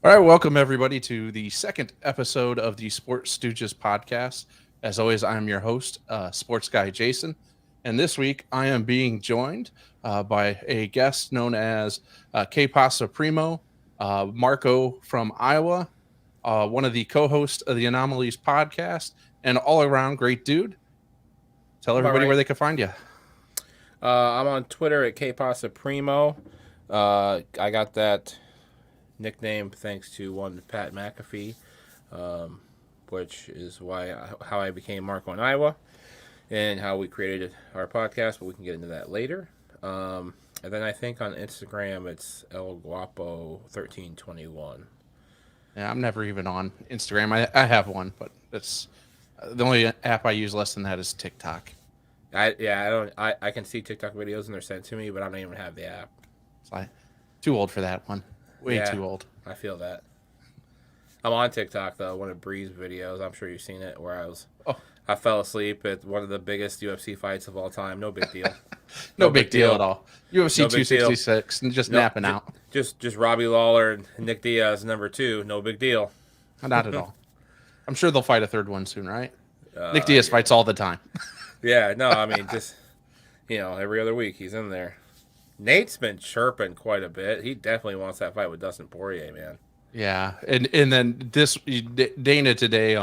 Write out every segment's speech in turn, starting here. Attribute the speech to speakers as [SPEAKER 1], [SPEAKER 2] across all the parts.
[SPEAKER 1] All right, welcome everybody to the second episode of the Sports Stooges podcast. As always, I'm your host, sports guy Jason, and this week I am being joined by a guest known as K Pasa Primo, Marco from Iowa, one of the co-hosts of the Anomalies Podcast, and all-around great dude. Tell everybody where they can find you.
[SPEAKER 2] I'm on Twitter at kpasa_primo. I got that nickname thanks to one Pat McAfee, which is how I became Marco in Iowa and how we created our podcast, but we can get into that later. And then I think on Instagram it's El Guapo 1321.
[SPEAKER 1] Yeah, I'm never even on Instagram. I have one, but it's the only app I use less than that is TikTok.
[SPEAKER 2] I can see TikTok videos and they're sent to me, but I don't even have the app.
[SPEAKER 1] It's like too old for that one. Way too old.
[SPEAKER 2] I feel that. I'm on TikTok though. One of Bree's videos. I'm sure you've seen it. Where I fell asleep at one of the biggest UFC fights of all time. No big deal.
[SPEAKER 1] no big deal at all. UFC 266 and just napping out.
[SPEAKER 2] Just Robbie Lawler and Nick Diaz number 2. No big deal.
[SPEAKER 1] Not at all. I'm sure they'll fight a third one soon, right? Nick Diaz fights all the time.
[SPEAKER 2] Yeah. No. I mean, just every other week he's in there. Nate's been chirping quite a bit. He definitely wants that fight with Dustin Poirier, man.
[SPEAKER 1] Yeah, and then Dana today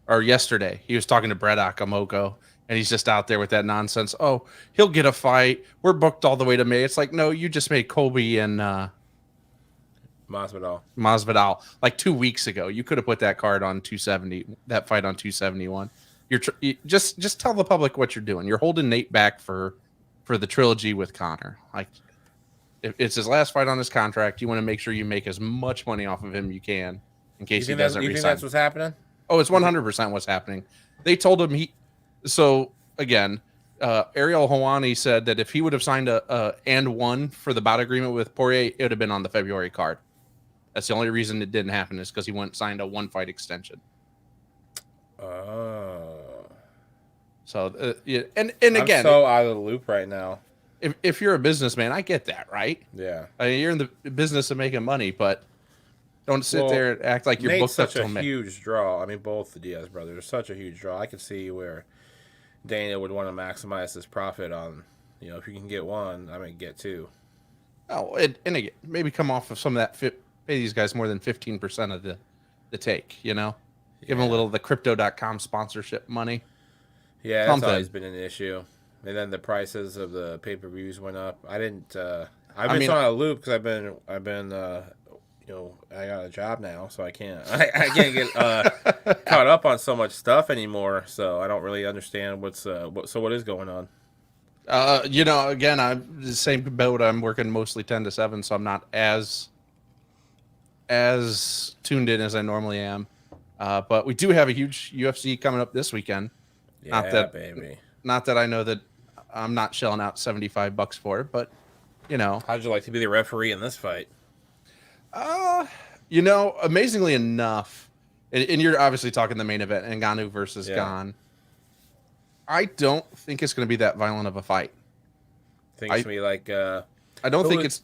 [SPEAKER 1] or yesterday, he was talking to Brett Akamoto, and he's just out there with that nonsense. Oh, he'll get a fight. We're booked all the way to May. It's like, no, you just made Colby and Masvidal like 2 weeks ago. You could have put that card on 270. That fight on 271. You just tell the public what you're doing. You're holding Nate back for the trilogy with Conor. Like, if it's his last fight on his contract, you want to make sure you make as much money off of him you can in case he doesn't resign.
[SPEAKER 2] You think that's what's happening?
[SPEAKER 1] Oh, it's 100% what's happening. They told him so again, Ariel Helwani said that if he would have signed a and one for the bout agreement with Poirier, it would have been on the February card. That's the only reason it didn't happen is because he went and signed a 1-fight extension.
[SPEAKER 2] Oh.
[SPEAKER 1] So and again,
[SPEAKER 2] I'm so out of the loop right now.
[SPEAKER 1] If you're a businessman, I get that, right?
[SPEAKER 2] Yeah.
[SPEAKER 1] I mean, you're in the business of making money, but don't sit there and act like you're
[SPEAKER 2] Nate's
[SPEAKER 1] booked up
[SPEAKER 2] such a huge draw. I mean, both the Diaz brothers are such a huge draw. I could see where Dana would want to maximize his profit on, if you can get one, I mean, get two.
[SPEAKER 1] Oh, and again, maybe come off of some of that, pay these guys more than 15% of the take, Give them a little of the Crypto.com sponsorship money.
[SPEAKER 2] Yeah, that's always been an issue. And then the prices of the pay-per-views went up. I've been so on a loop because I've been I got a job now, so I can't get caught up on so much stuff anymore. So I don't really understand what is going on.
[SPEAKER 1] Again, I'm the same boat. I'm working mostly 10 to 7, so I'm not as tuned in as I normally am. But we do have a huge UFC coming up this weekend.
[SPEAKER 2] Yeah, baby.
[SPEAKER 1] Not that I know that I'm not shelling out $75 for it, but
[SPEAKER 2] How'd you like to be the referee in this fight?
[SPEAKER 1] Amazingly enough, and you're obviously talking the main event, Ngannou versus Gane. I don't think it's going to be that violent of a fight.
[SPEAKER 2] Think it's going to be like.
[SPEAKER 1] I don't think it's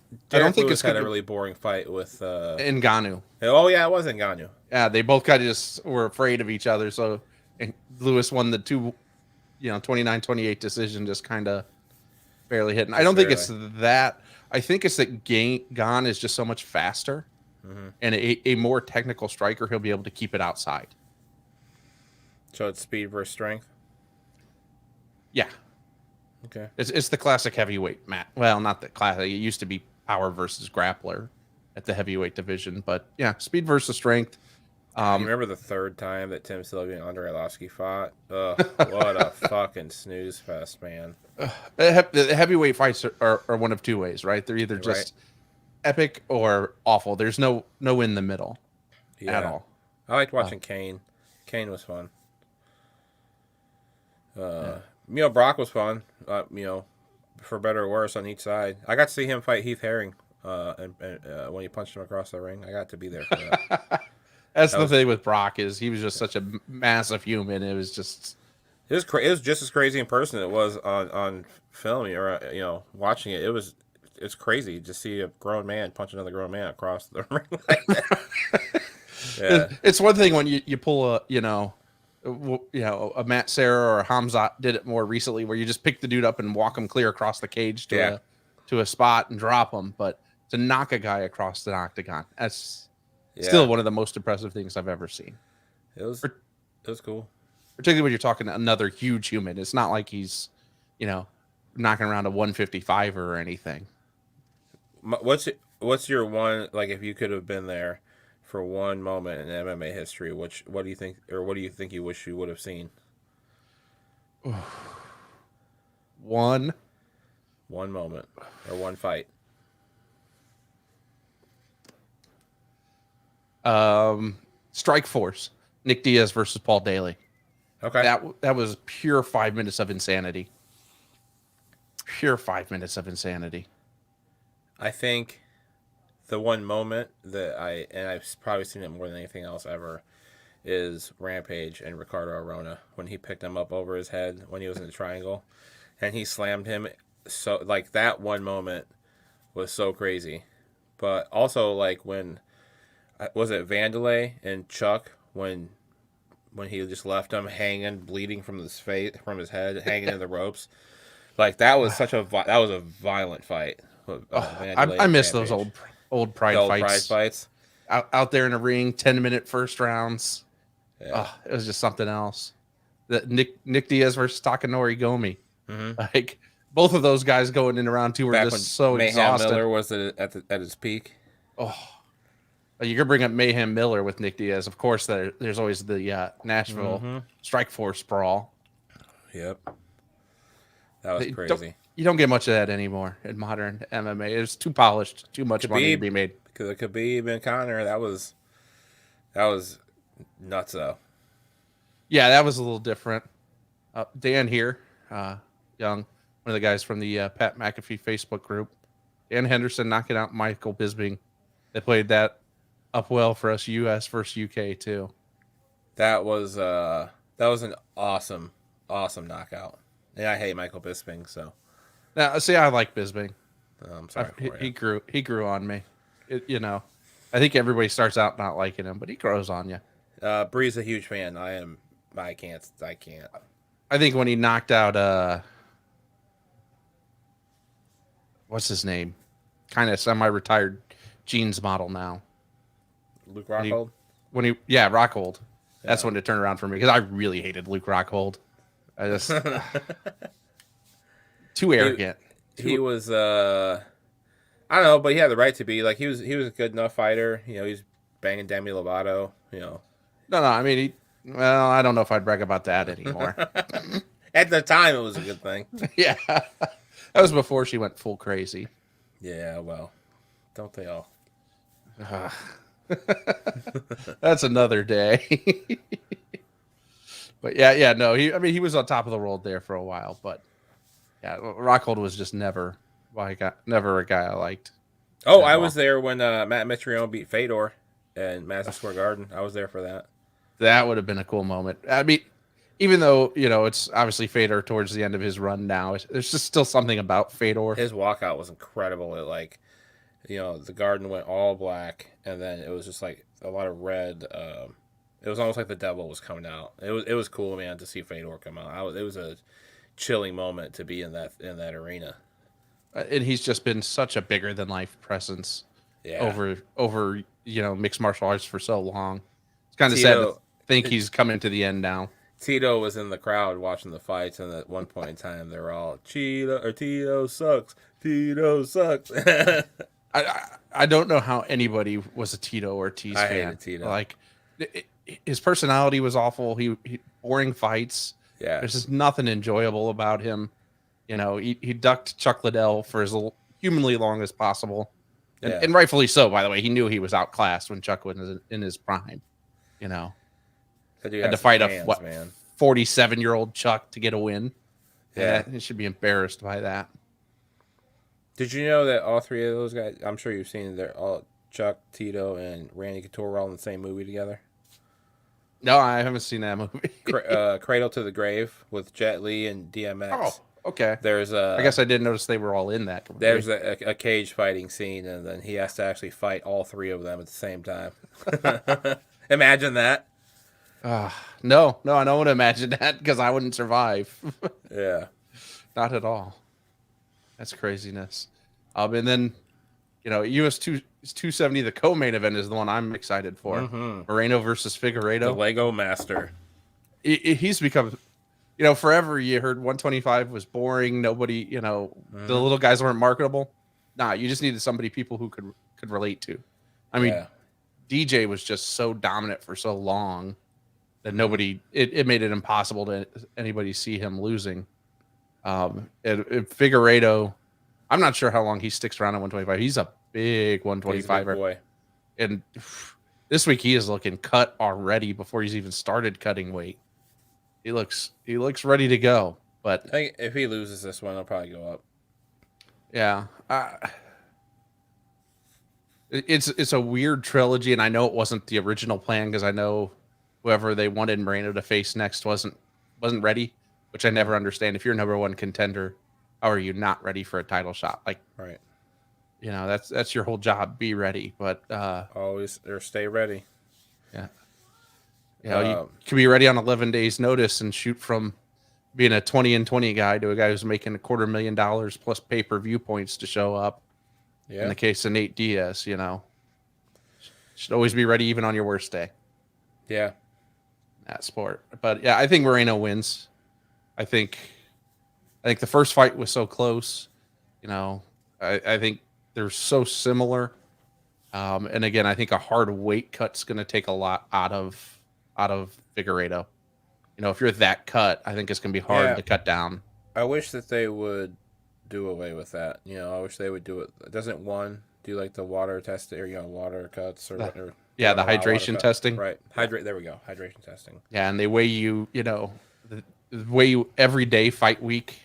[SPEAKER 2] had a really boring fight with
[SPEAKER 1] Ngannou.
[SPEAKER 2] Oh yeah, it was Ngannou.
[SPEAKER 1] Yeah, they both kind of just were afraid of each other, so and Lewis won the 29-28 decision, just kind of barely hitting. I don't think it's that. I think it's that Gane is just so much faster, and a more technical striker. He'll be able to keep it outside.
[SPEAKER 2] So it's speed versus strength.
[SPEAKER 1] Yeah.
[SPEAKER 2] Okay.
[SPEAKER 1] It's the classic heavyweight match. Well, not the classic. It used to be power versus grappler at the heavyweight division, but yeah, speed versus strength.
[SPEAKER 2] You remember the third time that Tim Sylvia and Andre Arlovski fought? What a fucking snooze fest, man.
[SPEAKER 1] The heavyweight fights are one of two ways, right? They're either just epic or awful. There's no in the middle at all.
[SPEAKER 2] I liked watching Kane. Kane was fun. Brock was fun. For better or worse on each side. I got to see him fight Heath Herring, and when he punched him across the ring, I got to be there for that.
[SPEAKER 1] That's the thing with Brock is he was just such a massive human. It was just
[SPEAKER 2] it was just as crazy in person as it was on film. Or watching it, it was it's crazy to see a grown man punch another grown man across the ring like that. Yeah,
[SPEAKER 1] It's one thing when you pull a Matt Serra or a Hamzat did it more recently, where you just pick the dude up and walk him clear across the cage to a spot and drop him. But to knock a guy across the octagon, that's still one of the most impressive things I've ever seen.
[SPEAKER 2] It was cool.
[SPEAKER 1] Particularly when you're talking to another huge human. It's not like he's, knocking around a 155 or anything.
[SPEAKER 2] What's your one, like, if you could have been there for one moment in MMA history, what do you think, or what do you think you wish you would have seen?
[SPEAKER 1] One
[SPEAKER 2] moment or one fight.
[SPEAKER 1] Strike Force, Nick Diaz versus Paul Daly.
[SPEAKER 2] Okay.
[SPEAKER 1] That was pure 5 minutes of insanity. Pure 5 minutes of insanity.
[SPEAKER 2] I think the one moment that I've probably seen it more than anything else ever, is Rampage and Ricardo Arona, when he picked him up over his head when he was in the triangle and he slammed him. So, like, that one moment was so crazy. But also, like, when was it Vandelay and Chuck, when he just left him hanging, bleeding from his face, from his head, hanging in the ropes. Like, that was a violent fight.
[SPEAKER 1] I miss those old Pride fights. Out there in a ring, 10-minute first rounds. Yeah. It was just something else. That Nick Diaz versus Takanori Gomi. Mm-hmm. Like, both of those guys going in round two were just so
[SPEAKER 2] Mayhem
[SPEAKER 1] exhausted.
[SPEAKER 2] Miller was at his peak.
[SPEAKER 1] Oh, you could bring up Mayhem Miller with Nick Diaz. Of course, there's always the Nashville Strike Force brawl.
[SPEAKER 2] Yep. That was crazy.
[SPEAKER 1] You don't get much of that anymore in modern MMA. It's too polished, too much money to be made.
[SPEAKER 2] Because it Khabib and Conor, that was nuts though.
[SPEAKER 1] Yeah, that was a little different. Dan here, Young, one of the guys from the Pat McAfee Facebook group. Dan Henderson knocking out Michael Bisping. They played that up well for us, U.S. versus U.K. too.
[SPEAKER 2] That was an awesome knockout. And I hate Michael Bisping, so.
[SPEAKER 1] Now, see, I like Bisping.
[SPEAKER 2] I'm sorry.
[SPEAKER 1] He grew on me. I think everybody starts out not liking him, but he grows on you.
[SPEAKER 2] Bree's a huge fan. I can't.
[SPEAKER 1] I think when he knocked out what's his name? Kind of semi-retired jeans model now.
[SPEAKER 2] Luke Rockhold?
[SPEAKER 1] Rockhold. That's when it turned around for me, because I really hated Luke Rockhold. I just too arrogant.
[SPEAKER 2] He was I don't know, but he had the right to be. Like, he was a good enough fighter. He's banging Demi Lovato. No.
[SPEAKER 1] I mean, I don't know if I'd brag about that anymore.
[SPEAKER 2] At the time, it was a good thing.
[SPEAKER 1] Yeah, that was before she went full crazy.
[SPEAKER 2] Yeah, well, don't they all?
[SPEAKER 1] That's another day. But no, he was on top of the world there for a while, but yeah, Rockhold was just never a guy I liked.
[SPEAKER 2] Oh, I was there when Matt Mitrione beat Fedor in Madison Square Garden. I was there for that.
[SPEAKER 1] That would have been a cool moment. I mean, even though, it's obviously Fedor towards the end of his run now, there's just still something about Fedor.
[SPEAKER 2] His walkout was incredible. It, the garden went all black, and then it was just like a lot of red. It was almost like the devil was coming out. It was cool, man, to see Fedor come out. It was a chilling moment to be in that arena.
[SPEAKER 1] And he's just been such a bigger than life presence over mixed martial arts for so long. It's kind of sad to think he's coming to the end now.
[SPEAKER 2] Tito was in the crowd watching the fights, and at one point in time, they were all Tito sucks. Tito sucks.
[SPEAKER 1] I don't know how anybody was a Tito Ortiz fan. I hated Tito. Like, his personality was awful. He boring fights.
[SPEAKER 2] Yeah,
[SPEAKER 1] there's just nothing enjoyable about him. He ducked Chuck Liddell for as humanly long as possible, and rightfully so. By the way, he knew he was outclassed when Chuck was in his prime. Had to fight a 47-year-old Chuck to get a win. Yeah, he should be embarrassed by that.
[SPEAKER 2] Did you know that all three of those guys? I'm sure you've seen they're all Chuck, Tito, and Randy Couture were all in the same movie together. No,
[SPEAKER 1] I haven't seen that movie.
[SPEAKER 2] Cradle to the Grave with Jet Li and DMX.
[SPEAKER 1] Okay.
[SPEAKER 2] There's
[SPEAKER 1] I guess I didn't notice they were all in that.
[SPEAKER 2] There's a cage fighting scene, and then he has to actually fight all three of them at the same time. Imagine that.
[SPEAKER 1] No, I don't want to imagine that because I wouldn't survive.
[SPEAKER 2] Yeah.
[SPEAKER 1] Not at all. That's craziness. And then, US 270, the co-main event is the one I'm excited for. Moreno versus Figuerado.
[SPEAKER 2] The Lego Master.
[SPEAKER 1] He's become, forever you heard 125 was boring. Nobody, the little guys weren't marketable. Nah, you just needed somebody people who could relate to. I mean, DJ was just so dominant for so long that it made it impossible to anybody see him losing. Figueiredo, I'm not sure how long he sticks around at 125. He's a big 125er.
[SPEAKER 2] Boy.
[SPEAKER 1] And this week he is looking cut already before he's even started cutting weight. He looks ready to go. But
[SPEAKER 2] I think if he loses this one, he'll probably go up.
[SPEAKER 1] Yeah. It's a weird trilogy, and I know it wasn't the original plan because I know whoever they wanted Moreno to face next wasn't ready, which I never understand. If you're a number one contender, how are you not ready for a title shot? Like,
[SPEAKER 2] right.
[SPEAKER 1] That's your whole job. Be ready, but
[SPEAKER 2] always or stay ready.
[SPEAKER 1] Yeah. You can be ready on 11 days notice and shoot from being a 20-20 guy to a guy who's making $250,000 plus pay-per-view points to show up. Yeah. In the case of Nate Diaz, should always be ready even on your worst day.
[SPEAKER 2] Yeah.
[SPEAKER 1] That sport. But yeah, I think Moreno wins. I think the first fight was so close. I think they're so similar. And again, I think a hard weight cut's going to take a lot out of Figueiredo. If you're that cut, I think it's going to be hard to cut down.
[SPEAKER 2] I wish that they would do away with that. I wish they would do it. Doesn't one do like the water test or water cuts or the
[SPEAKER 1] hydration testing.
[SPEAKER 2] Right. There we go. Hydration testing.
[SPEAKER 1] Yeah, and they weigh you, weigh you every day fight week.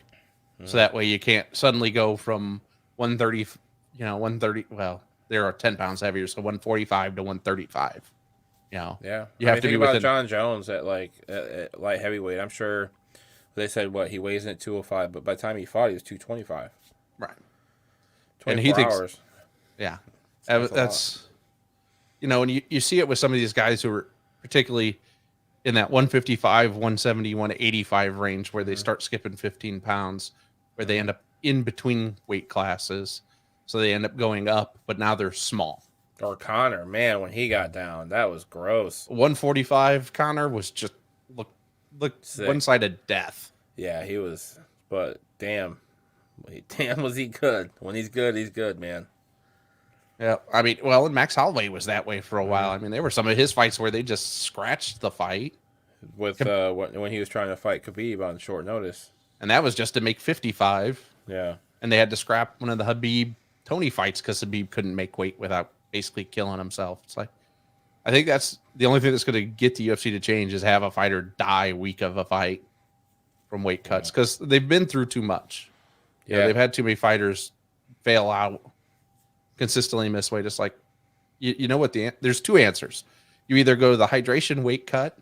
[SPEAKER 1] So that way you can't suddenly go from 130, 130, well, there are 10 pounds heavier, so 145 to 135.
[SPEAKER 2] Yeah.
[SPEAKER 1] You have to be
[SPEAKER 2] about John Jones at at light heavyweight. I'm sure they said he weighs in at 205, but by the time he fought, he was 225.
[SPEAKER 1] Right.
[SPEAKER 2] 24
[SPEAKER 1] and he thinks,
[SPEAKER 2] hours.
[SPEAKER 1] Yeah. That's and you see it with some of these guys who are particularly in that 155, 170, 185 range where they start skipping 15 pounds, where they end up in between weight classes. So they end up going up, but now they're small.
[SPEAKER 2] Or Connor, man, when he got down, that was gross.
[SPEAKER 1] 145 Connor was just looked one side of death.
[SPEAKER 2] Yeah, he was, but damn was he good. When he's good, man.
[SPEAKER 1] Yeah, I mean, and Max Holloway was that way for a while. I mean, there were some of his fights where they just scratched the fight.
[SPEAKER 2] With when he was trying to fight Khabib on short notice.
[SPEAKER 1] And that was just to make 55.
[SPEAKER 2] Yeah.
[SPEAKER 1] And they had to scrap one of the Habib-Tony fights because Habib couldn't make weight without basically killing himself. It's like, I think that's the only thing that's going to get the UFC to change is have a fighter die week of a fight from weight cuts because they've been through too much. Yeah. They've had too many fighters fail out, consistently miss weight. It's like, you know what? There's two answers. You either go to the hydration weight cut,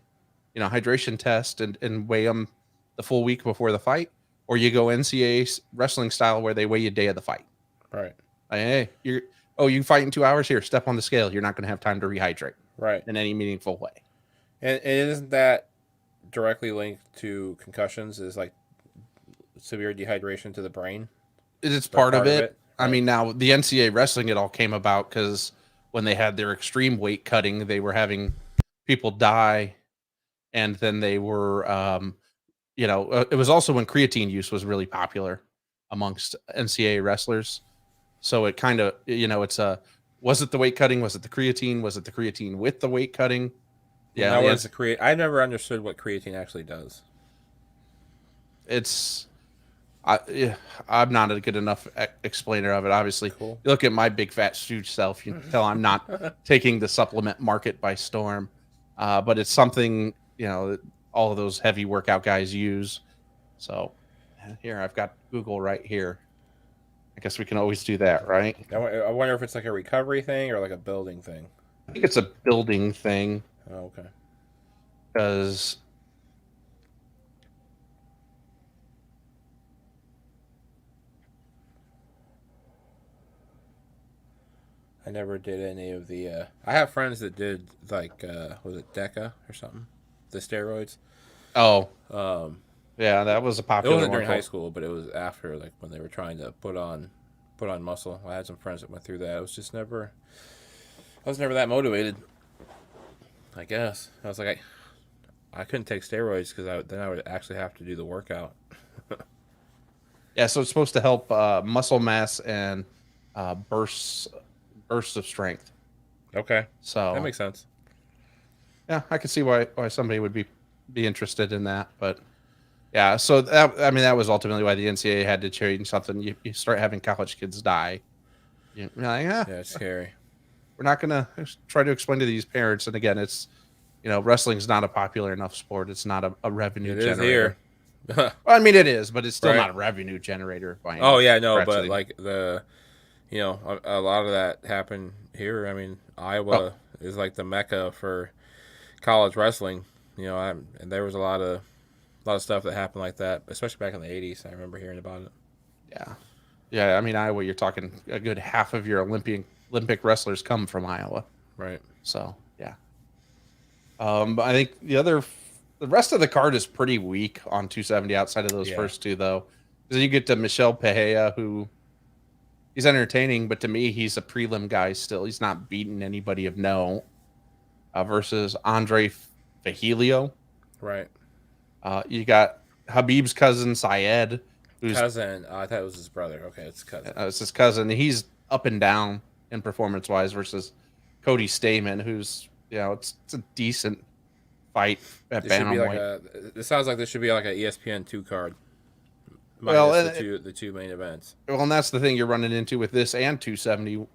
[SPEAKER 1] hydration test and weigh them the full week before the fight, or you go NCAA wrestling style where they weigh you day of the fight.
[SPEAKER 2] Right.
[SPEAKER 1] Like, hey, you fight in 2 hours here. Step on the scale. You're not going to have time to rehydrate.
[SPEAKER 2] Right.
[SPEAKER 1] In any meaningful way.
[SPEAKER 2] And isn't that directly linked to concussions? Is like severe dehydration to the brain?
[SPEAKER 1] It's part of it. I mean, now the NCAA wrestling, it all came about because when they had their extreme weight cutting, they were having people die. And then they were, it was also when creatine use was really popular amongst NCAA wrestlers. So it kind of, was it the weight cutting? Was it the creatine? Was it the creatine with the weight cutting?
[SPEAKER 2] Yeah. Now, what is the creatine? I never understood what creatine actually does.
[SPEAKER 1] I'm not a good enough explainer of it, obviously. Cool. You look at my big fat huge self, you can tell I'm not taking the supplement market by storm. But it's something, that all of those heavy workout guys use. So here, I've got Google right here. I guess we can always do that, right?
[SPEAKER 2] I wonder if it's like a recovery thing or like a building thing.
[SPEAKER 1] I think it's a building thing.
[SPEAKER 2] Oh, okay.
[SPEAKER 1] Because
[SPEAKER 2] I never did any of the. I have friends that did like was it Deca or something, the steroids.
[SPEAKER 1] Oh,
[SPEAKER 2] Um,
[SPEAKER 1] yeah, that was a
[SPEAKER 2] it
[SPEAKER 1] popular
[SPEAKER 2] wasn't
[SPEAKER 1] one.
[SPEAKER 2] during high school, but it was after, like when they were trying to put on muscle. I had some friends that went through that. I was never that motivated. I guess I was like I couldn't take steroids because then I would actually have to do the workout.
[SPEAKER 1] Yeah, so it's supposed to help muscle mass and bursts of strength.
[SPEAKER 2] Okay,
[SPEAKER 1] So
[SPEAKER 2] that makes sense.
[SPEAKER 1] yeah, I can see why somebody would be interested in that. But yeah, so that was ultimately why the NCAA had to change something. You start having college kids die. You're like,
[SPEAKER 2] Yeah, it's scary.
[SPEAKER 1] we're not gonna try to explain to these parents. And again, it's wrestling's not a popular enough sport. It's not a revenue
[SPEAKER 2] It is
[SPEAKER 1] generator.
[SPEAKER 2] here.
[SPEAKER 1] Well, I mean, it is, but it's still
[SPEAKER 2] Right.
[SPEAKER 1] not a revenue generator by any
[SPEAKER 2] Oh yeah, no,
[SPEAKER 1] stretch of
[SPEAKER 2] but
[SPEAKER 1] the-
[SPEAKER 2] like a lot of that happened here. I mean, Iowa is like the mecca for college wrestling. And there was a lot of stuff that happened like that, especially back in the '80s. I remember hearing about it.
[SPEAKER 1] yeah. I mean, Iowa. You're talking a good half of your Olympic wrestlers come from Iowa.
[SPEAKER 2] Right.
[SPEAKER 1] So yeah. But I think the rest of the card is pretty weak on 270 outside of those first two, though. Because you get to Michel Pereira, who he's entertaining, but to me, he's a prelim guy still. He's not beating anybody of note. Versus Andre Fajilio.
[SPEAKER 2] Right.
[SPEAKER 1] You got Habib's cousin, Syed.
[SPEAKER 2] Cousin. I thought it was his brother. Okay, it's cousin.
[SPEAKER 1] It's his cousin. He's up and down in performance-wise versus Cody Stamen, who's, it's a decent fight at bantamweight.
[SPEAKER 2] It sounds like this should be like an ESPN2 card.
[SPEAKER 1] Well,
[SPEAKER 2] the two main events.
[SPEAKER 1] Well, and that's the thing you're running into with this and 270.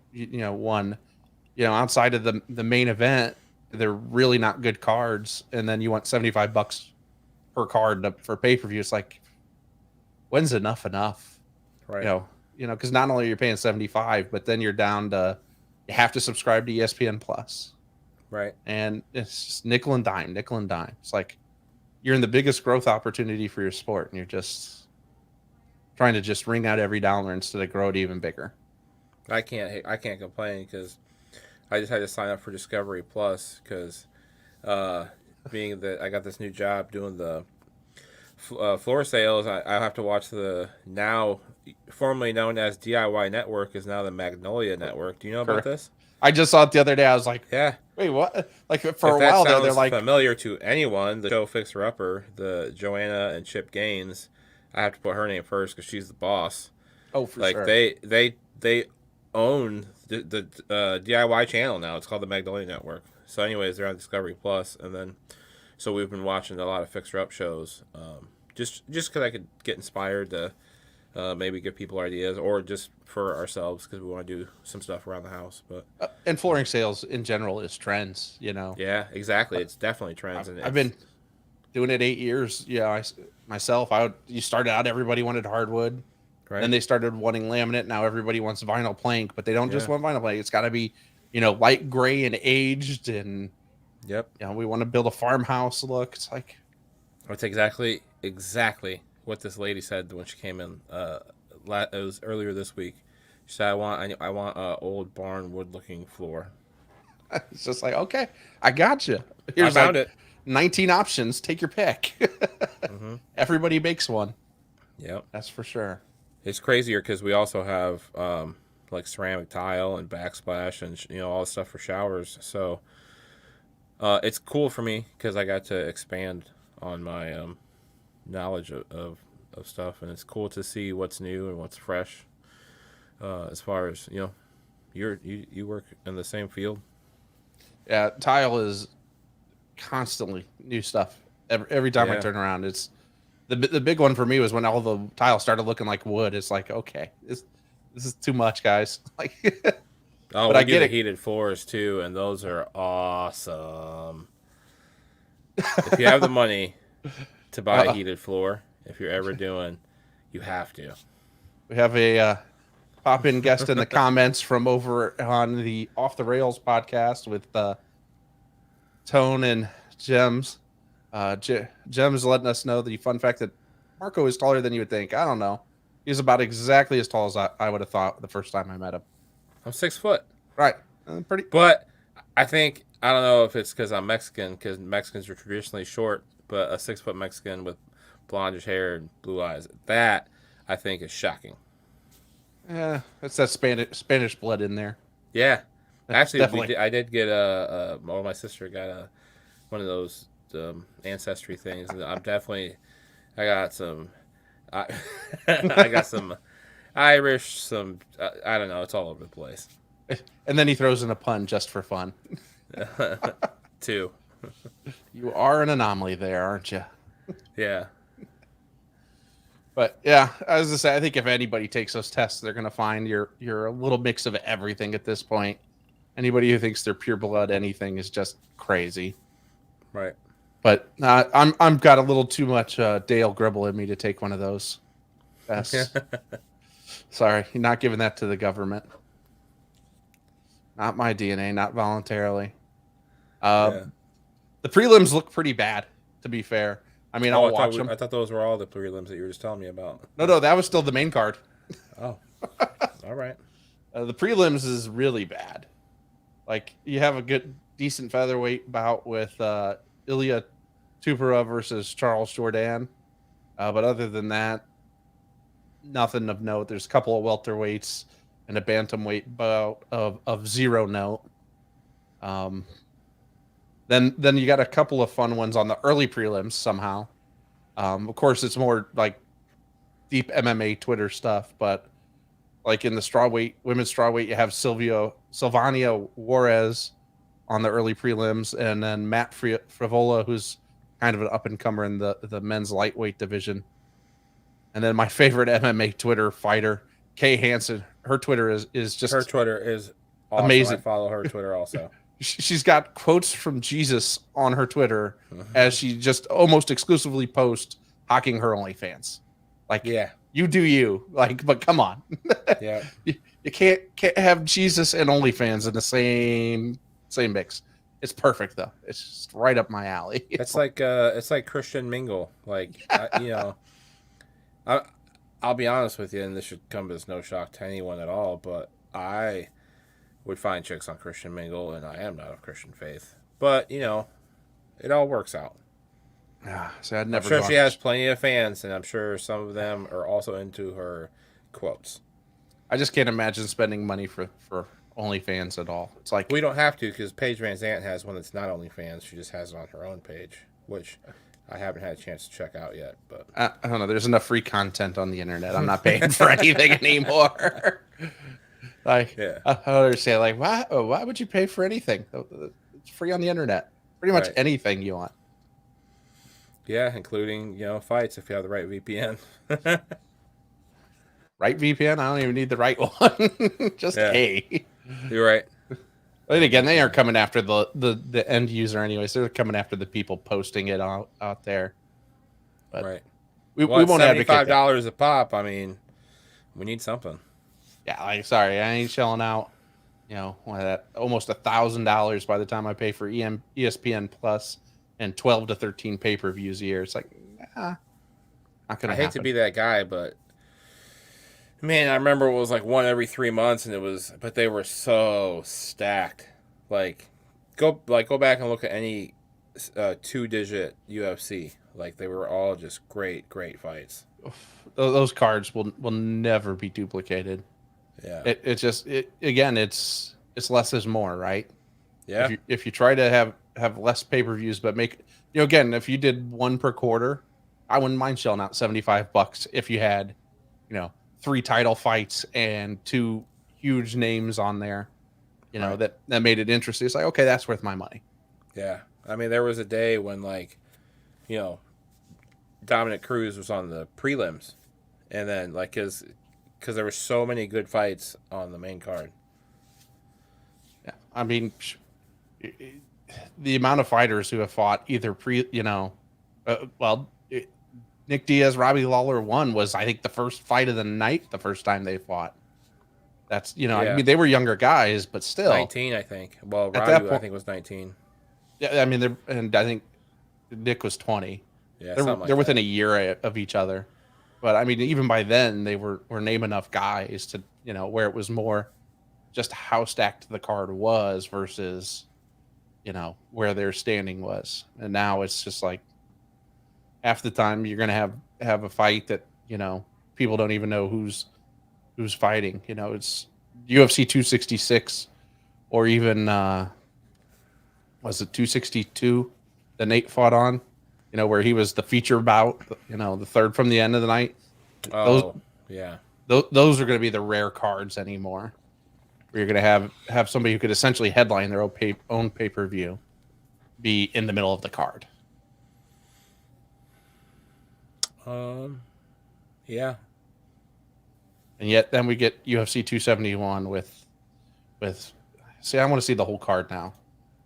[SPEAKER 1] One, outside of the main event, they're really not good cards, and then you want $75 per card for pay-per-view. It's like, when's enough?
[SPEAKER 2] Right.
[SPEAKER 1] Because not only are you paying 75, but then you're down to you have to subscribe to ESPN Plus.
[SPEAKER 2] Right.
[SPEAKER 1] And it's just nickel and dime. It's like you're in the biggest growth opportunity for your sport, and you're just trying to just wring out every dollar instead of grow it even bigger.
[SPEAKER 2] I can't complain because I just had to sign up for Discovery Plus because being that I got this new job doing the floor sales, I have to watch the now formerly known as DIY Network is now the Magnolia Network. Do you know about this?
[SPEAKER 1] I just saw it the other day. I was like,
[SPEAKER 2] yeah.
[SPEAKER 1] Wait, what? Like for a while there, they're like
[SPEAKER 2] familiar to anyone. The show Fixer Upper, the Joanna and Chip Gaines. I have to put her name first because she's the boss.
[SPEAKER 1] Oh, for sure.
[SPEAKER 2] They own the DIY channel now. It's called the Magnolia Network. So, anyways, they're on Discovery Plus, and then so we've been watching a lot of Fixer Up shows, just because I could get inspired to maybe give people ideas, or just for ourselves because we want to do some stuff around the house. But
[SPEAKER 1] and flooring sales in general is trends,
[SPEAKER 2] Yeah, exactly. It's definitely trends.
[SPEAKER 1] I've been doing it 8 years. Yeah, you started out, everybody wanted hardwood. Right. Then they started wanting laminate. Now everybody wants vinyl plank, but they don't just want vinyl plank. It's got to be, light gray and aged. And
[SPEAKER 2] yep,
[SPEAKER 1] we want to build a farmhouse look. It's like
[SPEAKER 2] that's exactly what this lady said when she came in. It was earlier this week. She said, "I want a old barn wood looking floor."
[SPEAKER 1] It's just like, okay, I got you.
[SPEAKER 2] I found it.
[SPEAKER 1] 19 options. Take your pick. Mm-hmm. Everybody makes one.
[SPEAKER 2] Yep,
[SPEAKER 1] that's for sure.
[SPEAKER 2] It's crazier because we also have like ceramic tile and backsplash and all the stuff for showers. So it's cool for me because I got to expand on my knowledge of stuff, and it's cool to see what's new and what's fresh. As far as you work in the same field.
[SPEAKER 1] Yeah, tile is constantly new stuff. Every time I turn around, it's. The big one for me was when all the tile started looking like wood. It's like, okay, this is too much, guys. Like,
[SPEAKER 2] but I get the heated floors too, and those are awesome. If you have the money to buy a heated floor, if you're ever doing, you have to.
[SPEAKER 1] We have a pop-in guest in the comments from over on the Off the Rails podcast with Tone and Gems. Jem's letting us know the fun fact that Marco is taller than you would think. I don't know. He's about exactly as tall as I would have thought the first time I met him.
[SPEAKER 2] I'm 6 foot.
[SPEAKER 1] Right. Pretty.
[SPEAKER 2] But I think I don't know if it's because I'm Mexican, because Mexicans are traditionally short, but a 6 foot Mexican with blondish hair and blue eyes, that I think is shocking.
[SPEAKER 1] Yeah, it's that Spanish blood in there.
[SPEAKER 2] Yeah,
[SPEAKER 1] That's
[SPEAKER 2] actually, I did get well, my sister got one of those ancestry things, and I got some, I, I got some Irish, some I don't know, it's all over the place.
[SPEAKER 1] And then he throws in a pun just for fun.
[SPEAKER 2] Too.
[SPEAKER 1] You are an anomaly there, aren't you?
[SPEAKER 2] Yeah.
[SPEAKER 1] But yeah, as I say, I think if anybody takes those tests, they're gonna find you're a little mix of everything at this point. Anybody who thinks they're pure blood anything is just crazy.
[SPEAKER 2] Right.
[SPEAKER 1] But I'm got a little too much Dale Gribble in me to take one of those tests. Sorry, you're not giving that to the government. Not my DNA, not voluntarily.
[SPEAKER 2] Yeah.
[SPEAKER 1] The prelims look pretty bad, to be fair. I mean, I'll watch them.
[SPEAKER 2] I thought those were all the prelims that you were just telling me about.
[SPEAKER 1] No, that was still the main card.
[SPEAKER 2] Oh, all right.
[SPEAKER 1] The prelims is really bad. Like, you have a decent featherweight bout with Ilya Tuparov versus Charles Jourdain. But other than that, nothing of note. There's a couple of welterweights and a bantamweight bout of zero note. Then you got a couple of fun ones on the early prelims somehow. Of course, it's more like deep MMA Twitter stuff, but like in the women's strawweight, you have Sylvania Juarez on the early prelims, and then Matt Frivola, who's kind of an up and comer in the men's lightweight division. And then my favorite MMA Twitter fighter, Kay Hansen. Her Twitter is just
[SPEAKER 2] her Twitter is awesome.
[SPEAKER 1] Amazing.
[SPEAKER 2] I follow her Twitter also.
[SPEAKER 1] She's got quotes from Jesus on her Twitter as she just almost exclusively posts hocking her OnlyFans. Like,
[SPEAKER 2] yeah,
[SPEAKER 1] you do you. Like, but come on.
[SPEAKER 2] Yeah,
[SPEAKER 1] you can't have Jesus and OnlyFans in the same mix. It's perfect though. It's just right up my alley.
[SPEAKER 2] it's like Christian Mingle. Like I'll be honest with you, and this should come as no shock to anyone at all, but I would find chicks on Christian Mingle, and I am not of Christian faith. But, it all works out.
[SPEAKER 1] So I'd never
[SPEAKER 2] I'm sure she has plenty of fans, and I'm sure some of them are also into her quotes.
[SPEAKER 1] I just can't imagine spending money for OnlyFans at all. It's like,
[SPEAKER 2] we don't have to, because Paige Van Zandt has one that's not OnlyFans. She just has it on her own page, which I haven't had a chance to check out yet. But
[SPEAKER 1] I don't know. There's enough free content on the internet. I'm not paying for anything anymore. Like, yeah. I don't understand. Like, why would you pay for anything? It's free on the internet. Pretty much anything you want.
[SPEAKER 2] Yeah, including, fights if you have the right VPN.
[SPEAKER 1] Right VPN? I don't even need the right one. Just A.
[SPEAKER 2] You're right.
[SPEAKER 1] But again, they aren't coming after the end user anyways. They're coming after the people posting it out there. But
[SPEAKER 2] right.
[SPEAKER 1] We won't advocate
[SPEAKER 2] $75 a pop. I mean, we need something.
[SPEAKER 1] Yeah, like, sorry, I ain't shelling out, almost $1,000 by the time I pay for ESPN Plus and 12 to 13 pay-per-views a year. It's like, not gonna.
[SPEAKER 2] I hate to be that guy, but man, I remember it was like one every 3 months, but they were so stacked. Like, go back and look at any 2-digit UFC. Like, they were all just great fights.
[SPEAKER 1] Those cards will never be duplicated.
[SPEAKER 2] Yeah,
[SPEAKER 1] it's just it's less is more, right?
[SPEAKER 2] Yeah.
[SPEAKER 1] If you try to have less pay-per-views, but make again, if you did one per quarter, I wouldn't mind shelling out $75 if you had, 3 title fights and 2 huge names on there, that made it interesting. It's like, okay, that's worth my money.
[SPEAKER 2] Yeah, I mean, there was a day when Dominic Cruz was on the prelims, and then because there were so many good fights on the main card.
[SPEAKER 1] Yeah, I mean, the amount of fighters who have fought either Nick Diaz, Robbie Lawler 1 was, I think, the first fight of the night the first time they fought. That's, I mean, they were younger guys, but still.
[SPEAKER 2] 19, I think. Well, Robbie, I think, was 19.
[SPEAKER 1] Yeah, I mean, and I think Nick was 20.
[SPEAKER 2] Yeah,
[SPEAKER 1] they're within a year of each other. But, I mean, even by then, they were name enough guys to, where it was more just how stacked the card was versus, where their standing was. And now it's just like half the time you're going to have a fight that, people don't even know who's fighting. It's UFC 266 or even was it 262 that Nate fought on, where he was the feature bout, the third from the end of the night.
[SPEAKER 2] Oh, yeah.
[SPEAKER 1] Those are going to be the rare cards anymore. Where you're going to have somebody who could essentially headline their own pay-per-view be in the middle of the card.
[SPEAKER 2] Yeah.
[SPEAKER 1] And yet then we get UFC 271 with see, I want to see the whole card now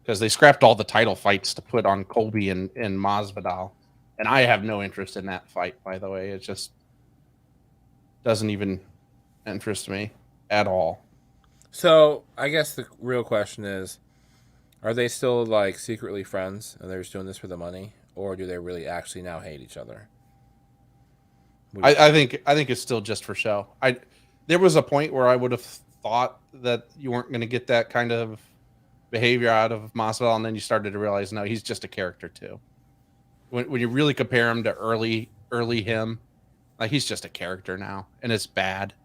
[SPEAKER 1] because they scrapped all the title fights to put on Colby and Masvidal, and I have no interest in that fight. By the way, it just doesn't even interest me at all.
[SPEAKER 2] So I guess the real question is, are they still like secretly friends and they're just doing this for the money, or do they really actually now hate each other?
[SPEAKER 1] I think it's still just for show. There was a point where I would have thought that you weren't going to get that kind of behavior out of Masvidal, and then you started to realize, no, he's just a character too. When you really compare him to early him, like he's just a character now, and it's bad.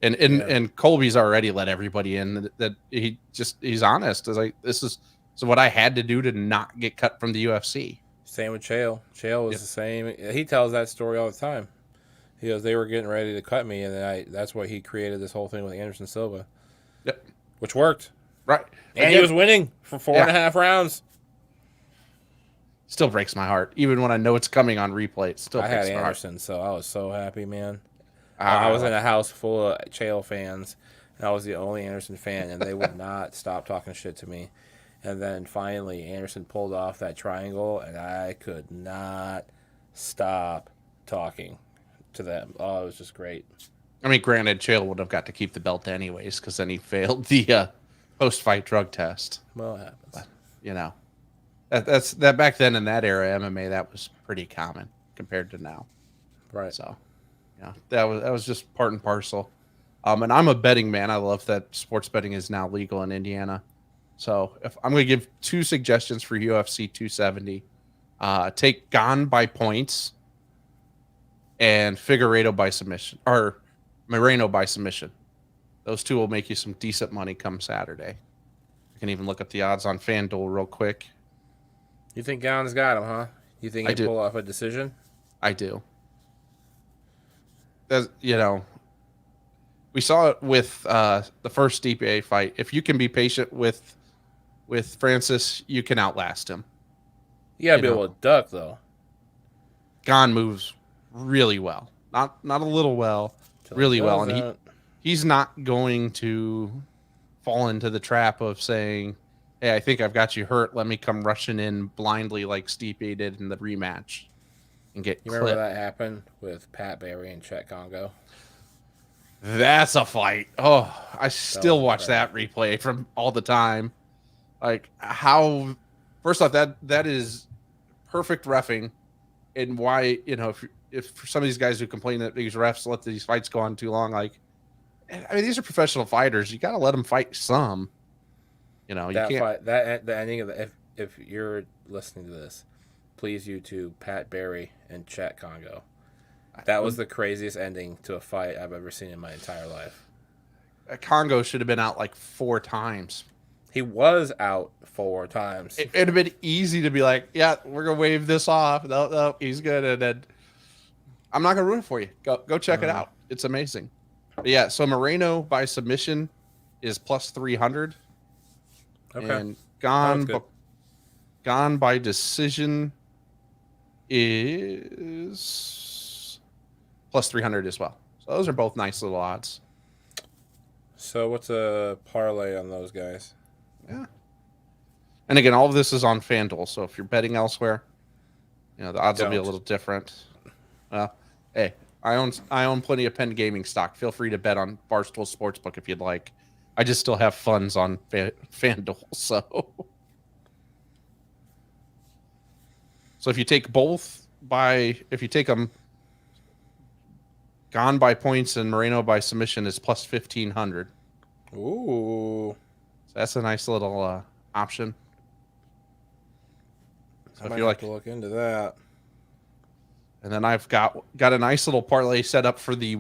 [SPEAKER 1] And Colby's already let everybody in that he's honest. It's like this is what I had to do to not get cut from the UFC.
[SPEAKER 2] Same with Chael. Chael was the same. He tells that story all the time. He goes, they were getting ready to cut me, and then that's why he created this whole thing with Anderson Silva.
[SPEAKER 1] Yep.
[SPEAKER 2] Which worked.
[SPEAKER 1] Right.
[SPEAKER 2] And he was winning for 4.5 rounds.
[SPEAKER 1] Still breaks my heart. Even when I know it's coming on replay, it still breaks my heart. I had
[SPEAKER 2] Anderson, so I was so happy, man. I was in a house full of Chael fans, and I was the only Anderson fan, and they would not stop talking shit to me. And then finally, Anderson pulled off that triangle, and I could not stop talking to them. Oh, it was just great.
[SPEAKER 1] I mean, granted, Chael would have got to keep the belt anyways, because then he failed the post-fight drug test.
[SPEAKER 2] Well, it happens.
[SPEAKER 1] But, that's that back then in that era, MMA, that was pretty common compared to now.
[SPEAKER 2] Right.
[SPEAKER 1] So, that was just part and parcel. And I'm a betting man. I love that sports betting is now legal in Indiana. So if I'm going to give 2 suggestions for UFC 270, take Gane by points and Figuerado by submission, or Moreno by submission. Those 2 will make you some decent money come Saturday. You can even look up the odds on FanDuel real quick.
[SPEAKER 2] You think Gane's got him, huh? You think he'll pull off a decision?
[SPEAKER 1] I do. We saw it with the first DPA fight. If you can be patient with Francis, you can outlast him.
[SPEAKER 2] You gotta be able to duck, though.
[SPEAKER 1] Gane moves really well. Not a little well, really well. And he's not going to fall into the trap of saying, hey, I think I've got you hurt. Let me come rushing in blindly like Stipe did in the rematch and get clipped.
[SPEAKER 2] Remember that happened with Pat Barry and Chet Congo?
[SPEAKER 1] That's a fight. Oh, I still watch that replay from all the time. Like how, first off, that is perfect reffing, and why, if for some of these guys who complain that these refs let these fights go on too long, like, I mean, these are professional fighters. You got to let them fight some. You can't.
[SPEAKER 2] Fight, the ending of if you're listening to this, please YouTube Pat Barry and Chet Congo. That was the craziest ending to a fight I've ever seen in my entire life.
[SPEAKER 1] Congo should have been out like 4 times.
[SPEAKER 2] He was out 4 times.
[SPEAKER 1] It'd have been easy to be like, yeah, we're going to wave this off. No, he's good. And then I'm not going to ruin it for you. Go check it out. It's amazing. But yeah, so Moreno by submission is plus 300.
[SPEAKER 2] Okay.
[SPEAKER 1] And Gane by decision is plus 300 as well. So those are both nice little odds.
[SPEAKER 2] So what's a parlay on those guys?
[SPEAKER 1] Yeah. And again, all of this is on FanDuel. So if you're betting elsewhere, the odds will be a little different. Well, hey, I own plenty of Penn Gaming stock. Feel free to bet on Barstool Sportsbook if you'd like. I just still have funds on FanDuel. So if you take if you take them, Gane by points and Moreno by submission is plus 1,500.
[SPEAKER 2] Ooh.
[SPEAKER 1] So that's a nice little option. So
[SPEAKER 2] I might have to look into that.
[SPEAKER 1] And then I've got a nice little parlay set up for the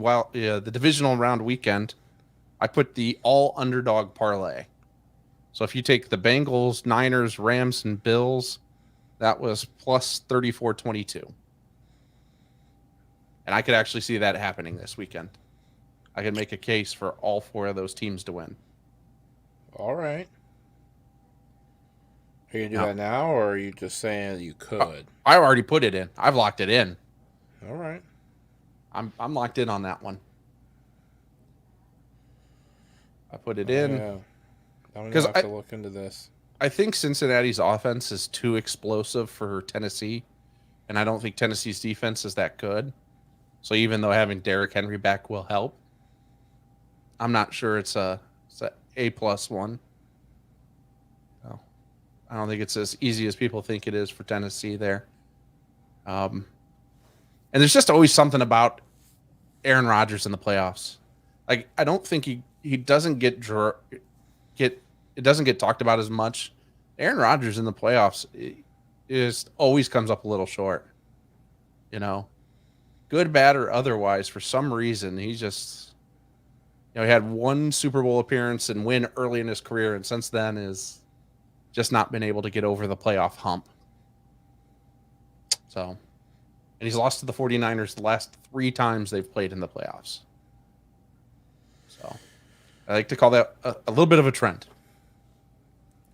[SPEAKER 1] divisional round weekend. I put the all underdog parlay. So if you take the Bengals, Niners, Rams, and Bills, that was plus 34.22. And I could actually see that happening this weekend. I could make a case for all 4 of those teams to win.
[SPEAKER 2] All right. Are you going to do that now, or are you just saying that you could?
[SPEAKER 1] I already put it in. I've locked it in.
[SPEAKER 2] All right.
[SPEAKER 1] I'm locked in on that one. I put it in.
[SPEAKER 2] Yeah. I'm going to have to look into this.
[SPEAKER 1] I think Cincinnati's offense is too explosive for Tennessee, and I don't think Tennessee's defense is that good. So even though having Derrick Henry back will help, I'm not sure it's a A+ one. No, I don't think it's as easy as people think it is for Tennessee there. And there's just always something about Aaron Rodgers in the playoffs. Like, I don't think he doesn't it doesn't get talked about as much. Aaron Rodgers in the playoffs is always comes up a little short. You know, good, bad, or otherwise. For some reason, he just, he had one Super Bowl appearance and win early in his career, and since then is just not been able to get over the playoff hump. So, and he's lost to the 49ers the last 3 times they've played in the playoffs. So, I like to call that a little bit of a trend.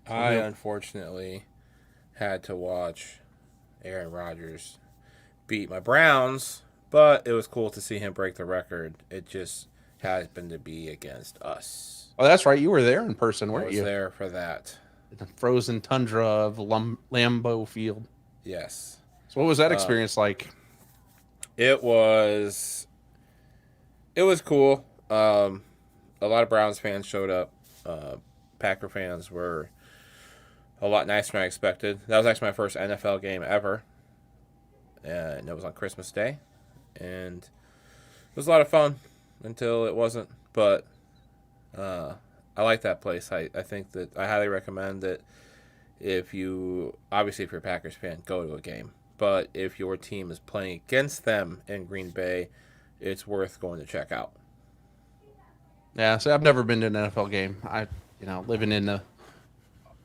[SPEAKER 2] I unfortunately had to watch Aaron Rodgers beat my Browns, but it was cool to see him break the record. It just happened to be against us.
[SPEAKER 1] Oh, that's right. You were there in person, weren't you?
[SPEAKER 2] I was there for that.
[SPEAKER 1] The frozen tundra of Lambeau Field.
[SPEAKER 2] Yes.
[SPEAKER 1] So what was that experience like?
[SPEAKER 2] It was cool. A lot of Browns fans showed up. Packer fans were a lot nicer than I expected. That was actually my first NFL game ever. And it was on Christmas Day. And it was a lot of fun until it wasn't. But I like that place. I think that I highly recommend that if you're a Packers fan, go to a game. But if your team is playing against them in Green Bay, it's worth going to check out.
[SPEAKER 1] Yeah, so I've never been to an NFL game. Living in the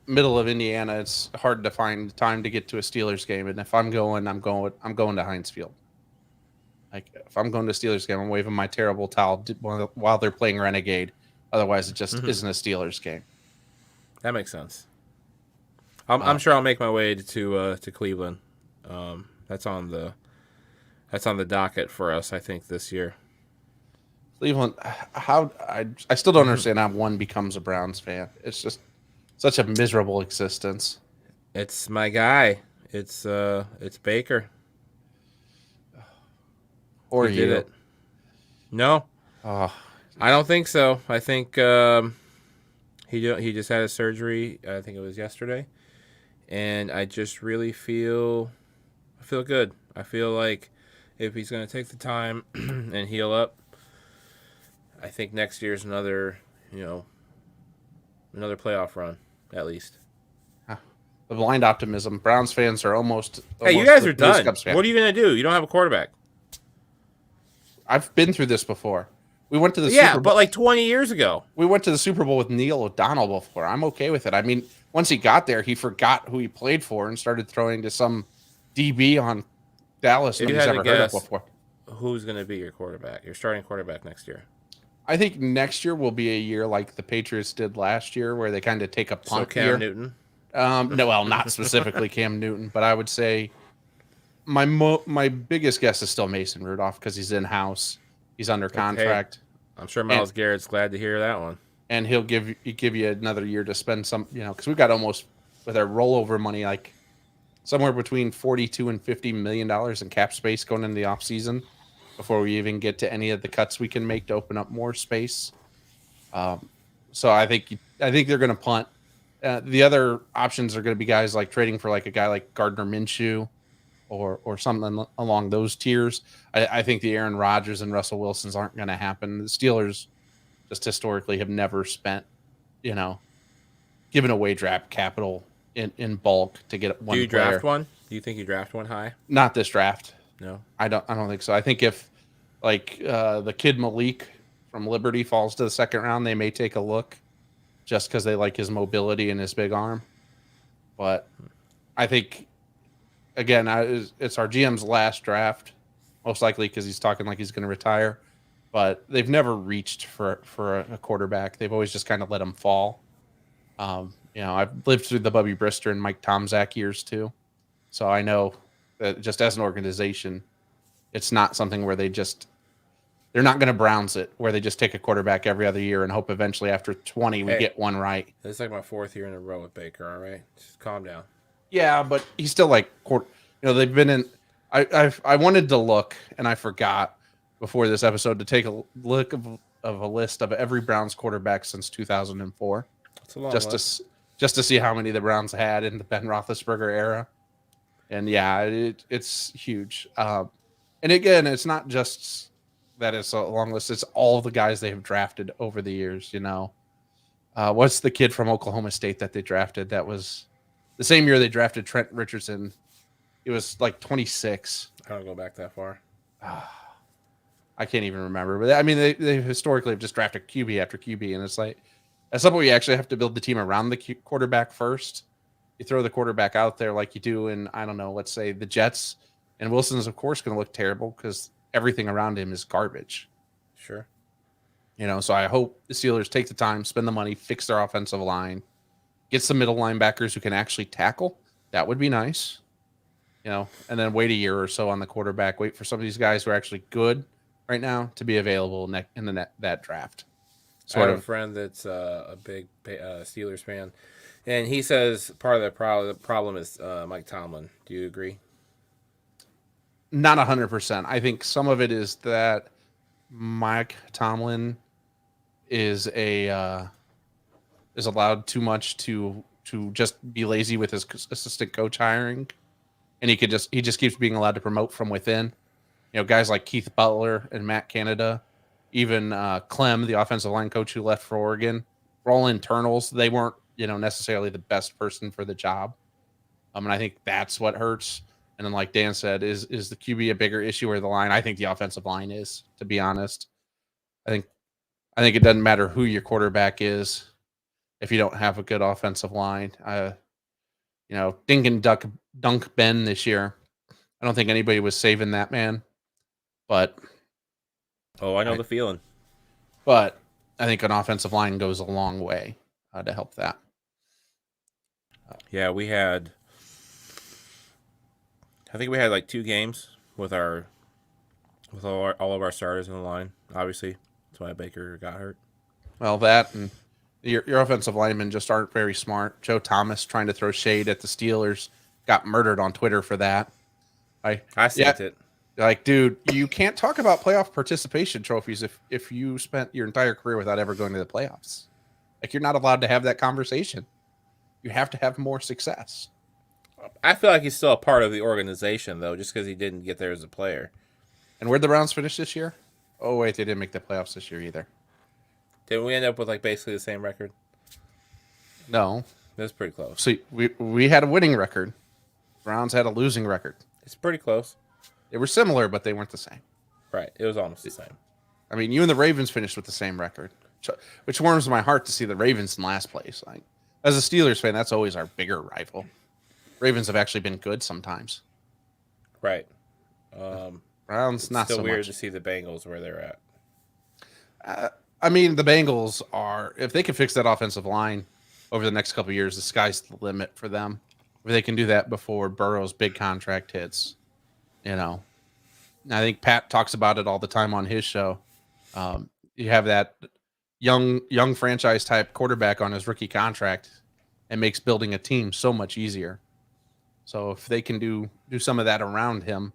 [SPEAKER 1] middle of Indiana, it's hard to find time to get to a Steelers game. And if I'm going to Heinz Field. Like, if I'm going to a Steelers game, I'm waving my terrible towel while they're playing Renegade. Otherwise, it just isn't a Steelers game.
[SPEAKER 2] That makes sense. I'm sure I'll make my way to Cleveland. That's on the docket for us, I think, this year.
[SPEAKER 1] Cleveland, I still don't understand how one becomes a Browns fan. It's just such a miserable existence.
[SPEAKER 2] It's my guy. It's Baker.
[SPEAKER 1] Or
[SPEAKER 2] he
[SPEAKER 1] you?
[SPEAKER 2] Did it? No, I don't think so. I think he just had a surgery. I think it was yesterday, and I just really feel good. I feel like if he's going to take the time and heal up, I think next year's another playoff run, at least.
[SPEAKER 1] The blind optimism. Browns fans are almost
[SPEAKER 2] hey, you guys are done. What are you going to do? You don't have a quarterback.
[SPEAKER 1] I've been through this before. We went to the Super Bowl.
[SPEAKER 2] But like 20 years ago.
[SPEAKER 1] We went to the Super Bowl with Neil O'Donnell before. I'm okay with it. I mean, once he got there, he forgot who he played for and started throwing to some DB on Dallas nobody's ever heard of before.
[SPEAKER 2] Who's going to be your quarterback? Your starting quarterback next year?
[SPEAKER 1] I think next year will be a year like the Patriots did last year, where they kind of take a punt.
[SPEAKER 2] So Cam Newton?
[SPEAKER 1] No, well, not specifically Cam Newton, but I would say my biggest guess is still Mason Rudolph because he's in house, he's under contract.
[SPEAKER 2] I'm sure Myles Garrett's glad to hear that one.
[SPEAKER 1] And he'll give you another year to spend some, because we've got almost with our rollover money like somewhere between $42 and $50 million in cap space going into the offseason before we even get to any of the cuts we can make to open up more space. So I think they're going to punt. The other options are going to be guys like trading for like a guy like Gardner Minshew or something along those tiers. I think the Aaron Rodgers and Russell Wilsons aren't going to happen. The Steelers just historically have never spent, you know, given away draft capital in bulk to get one
[SPEAKER 2] Do you
[SPEAKER 1] player.
[SPEAKER 2] draft one? Do you think you draft one high?
[SPEAKER 1] Not this draft.
[SPEAKER 2] No.
[SPEAKER 1] I don't think so. I think if like the kid Malik from Liberty falls to the second round, they may take a look just because they like his mobility and his big arm. But I think, again, it's our GM's last draft, most likely because he's talking like he's going to retire. But they've never reached for a quarterback. They've always just kind of let him fall. I've lived through the Bubby Brister and Mike Tomczak years too. So I know that just as an organization, it's not something where they're not going to Browns it, where they just take a quarterback every other year and hope eventually after 20 we get one right.
[SPEAKER 2] This is like my 4th year in a row with Baker, all right? Just calm down.
[SPEAKER 1] Yeah, but he's still like, they've been in. I wanted to look, and I forgot before this episode to take a look of a list of every Browns quarterback since 2004.
[SPEAKER 2] It's a long list.
[SPEAKER 1] Just to see how many the Browns had in the Ben Roethlisberger era. And yeah, it's huge. And again, it's not just that it's a long list. It's all the guys they have drafted over the years, What's the kid from Oklahoma State that they drafted? That was the same year they drafted Trent Richardson. It was like 26.
[SPEAKER 2] I don't go back that far.
[SPEAKER 1] I can't even remember. But I mean, they historically have just drafted QB after QB. And it's like, at some point, you actually have to build the team around the quarterback first. You throw the quarterback out there like you do in, I don't know, let's say the Jets. And Wilson's, of course, going to look terrible because everything around him is garbage.
[SPEAKER 2] Sure.
[SPEAKER 1] So I hope the Steelers take the time, spend the money, fix their offensive line, get some middle linebackers who can actually tackle. That would be nice. And then wait a year or so on the quarterback. Wait for some of these guys who are actually good right now to be available in that draft.
[SPEAKER 2] I have a friend that's a big Steelers fan, and he says part of the problem is Mike Tomlin. Do you agree?
[SPEAKER 1] Not 100%. I think some of it is that Mike Tomlin is allowed too much to just be lazy with his assistant coach hiring, and he just keeps being allowed to promote from within. Guys like Keith Butler and Matt Canada. Even Clem, the offensive line coach who left for Oregon, were all internals. They weren't, necessarily the best person for the job. And I think that's what hurts. And then, like Dan said, is the QB a bigger issue or the line? I think the offensive line is, to be honest. I think it doesn't matter who your quarterback is if you don't have a good offensive line. Dink and dunk Ben this year. I don't think anybody was saving that man, but.
[SPEAKER 2] Oh, I know the feeling.
[SPEAKER 1] But I think an offensive line goes a long way to help that.
[SPEAKER 2] Yeah, I think we had like 2 games with all of our starters in the line. Obviously, that's why Baker got hurt.
[SPEAKER 1] Well, that and your offensive linemen just aren't very smart. Joe Thomas trying to throw shade at the Steelers got murdered on Twitter for that.
[SPEAKER 2] I sent it.
[SPEAKER 1] Like, dude, you can't talk about playoff participation trophies if you spent your entire career without ever going to the playoffs. Like, you're not allowed to have that conversation. You have to have more success.
[SPEAKER 2] I feel like he's still a part of the organization, though, just because he didn't get there as a player.
[SPEAKER 1] And where'd the Browns finish this year? Oh, wait, they didn't make the playoffs this year either.
[SPEAKER 2] Didn't we end up with, like, basically the same record?
[SPEAKER 1] No.
[SPEAKER 2] It was pretty close.
[SPEAKER 1] See, we had a winning record. Browns had a losing record.
[SPEAKER 2] It's pretty close.
[SPEAKER 1] They were similar, but they weren't the same.
[SPEAKER 2] Right. It was almost the same.
[SPEAKER 1] I mean, you and the Ravens finished with the same record, which warms my heart to see the Ravens in last place. Like, as a Steelers fan, that's always our bigger rival. Ravens have actually been good sometimes.
[SPEAKER 2] Right.
[SPEAKER 1] Browns, not so much.
[SPEAKER 2] Still weird to see the Bengals where they're at.
[SPEAKER 1] I mean, the Bengals are, if they can fix that offensive line over the next couple of years, the sky's the limit for them. If they can do that before Burrow's big contract hits. I think Pat talks about it all the time on his show. You have that young franchise type quarterback on his rookie contract and makes building a team so much easier. So if they can do some of that around him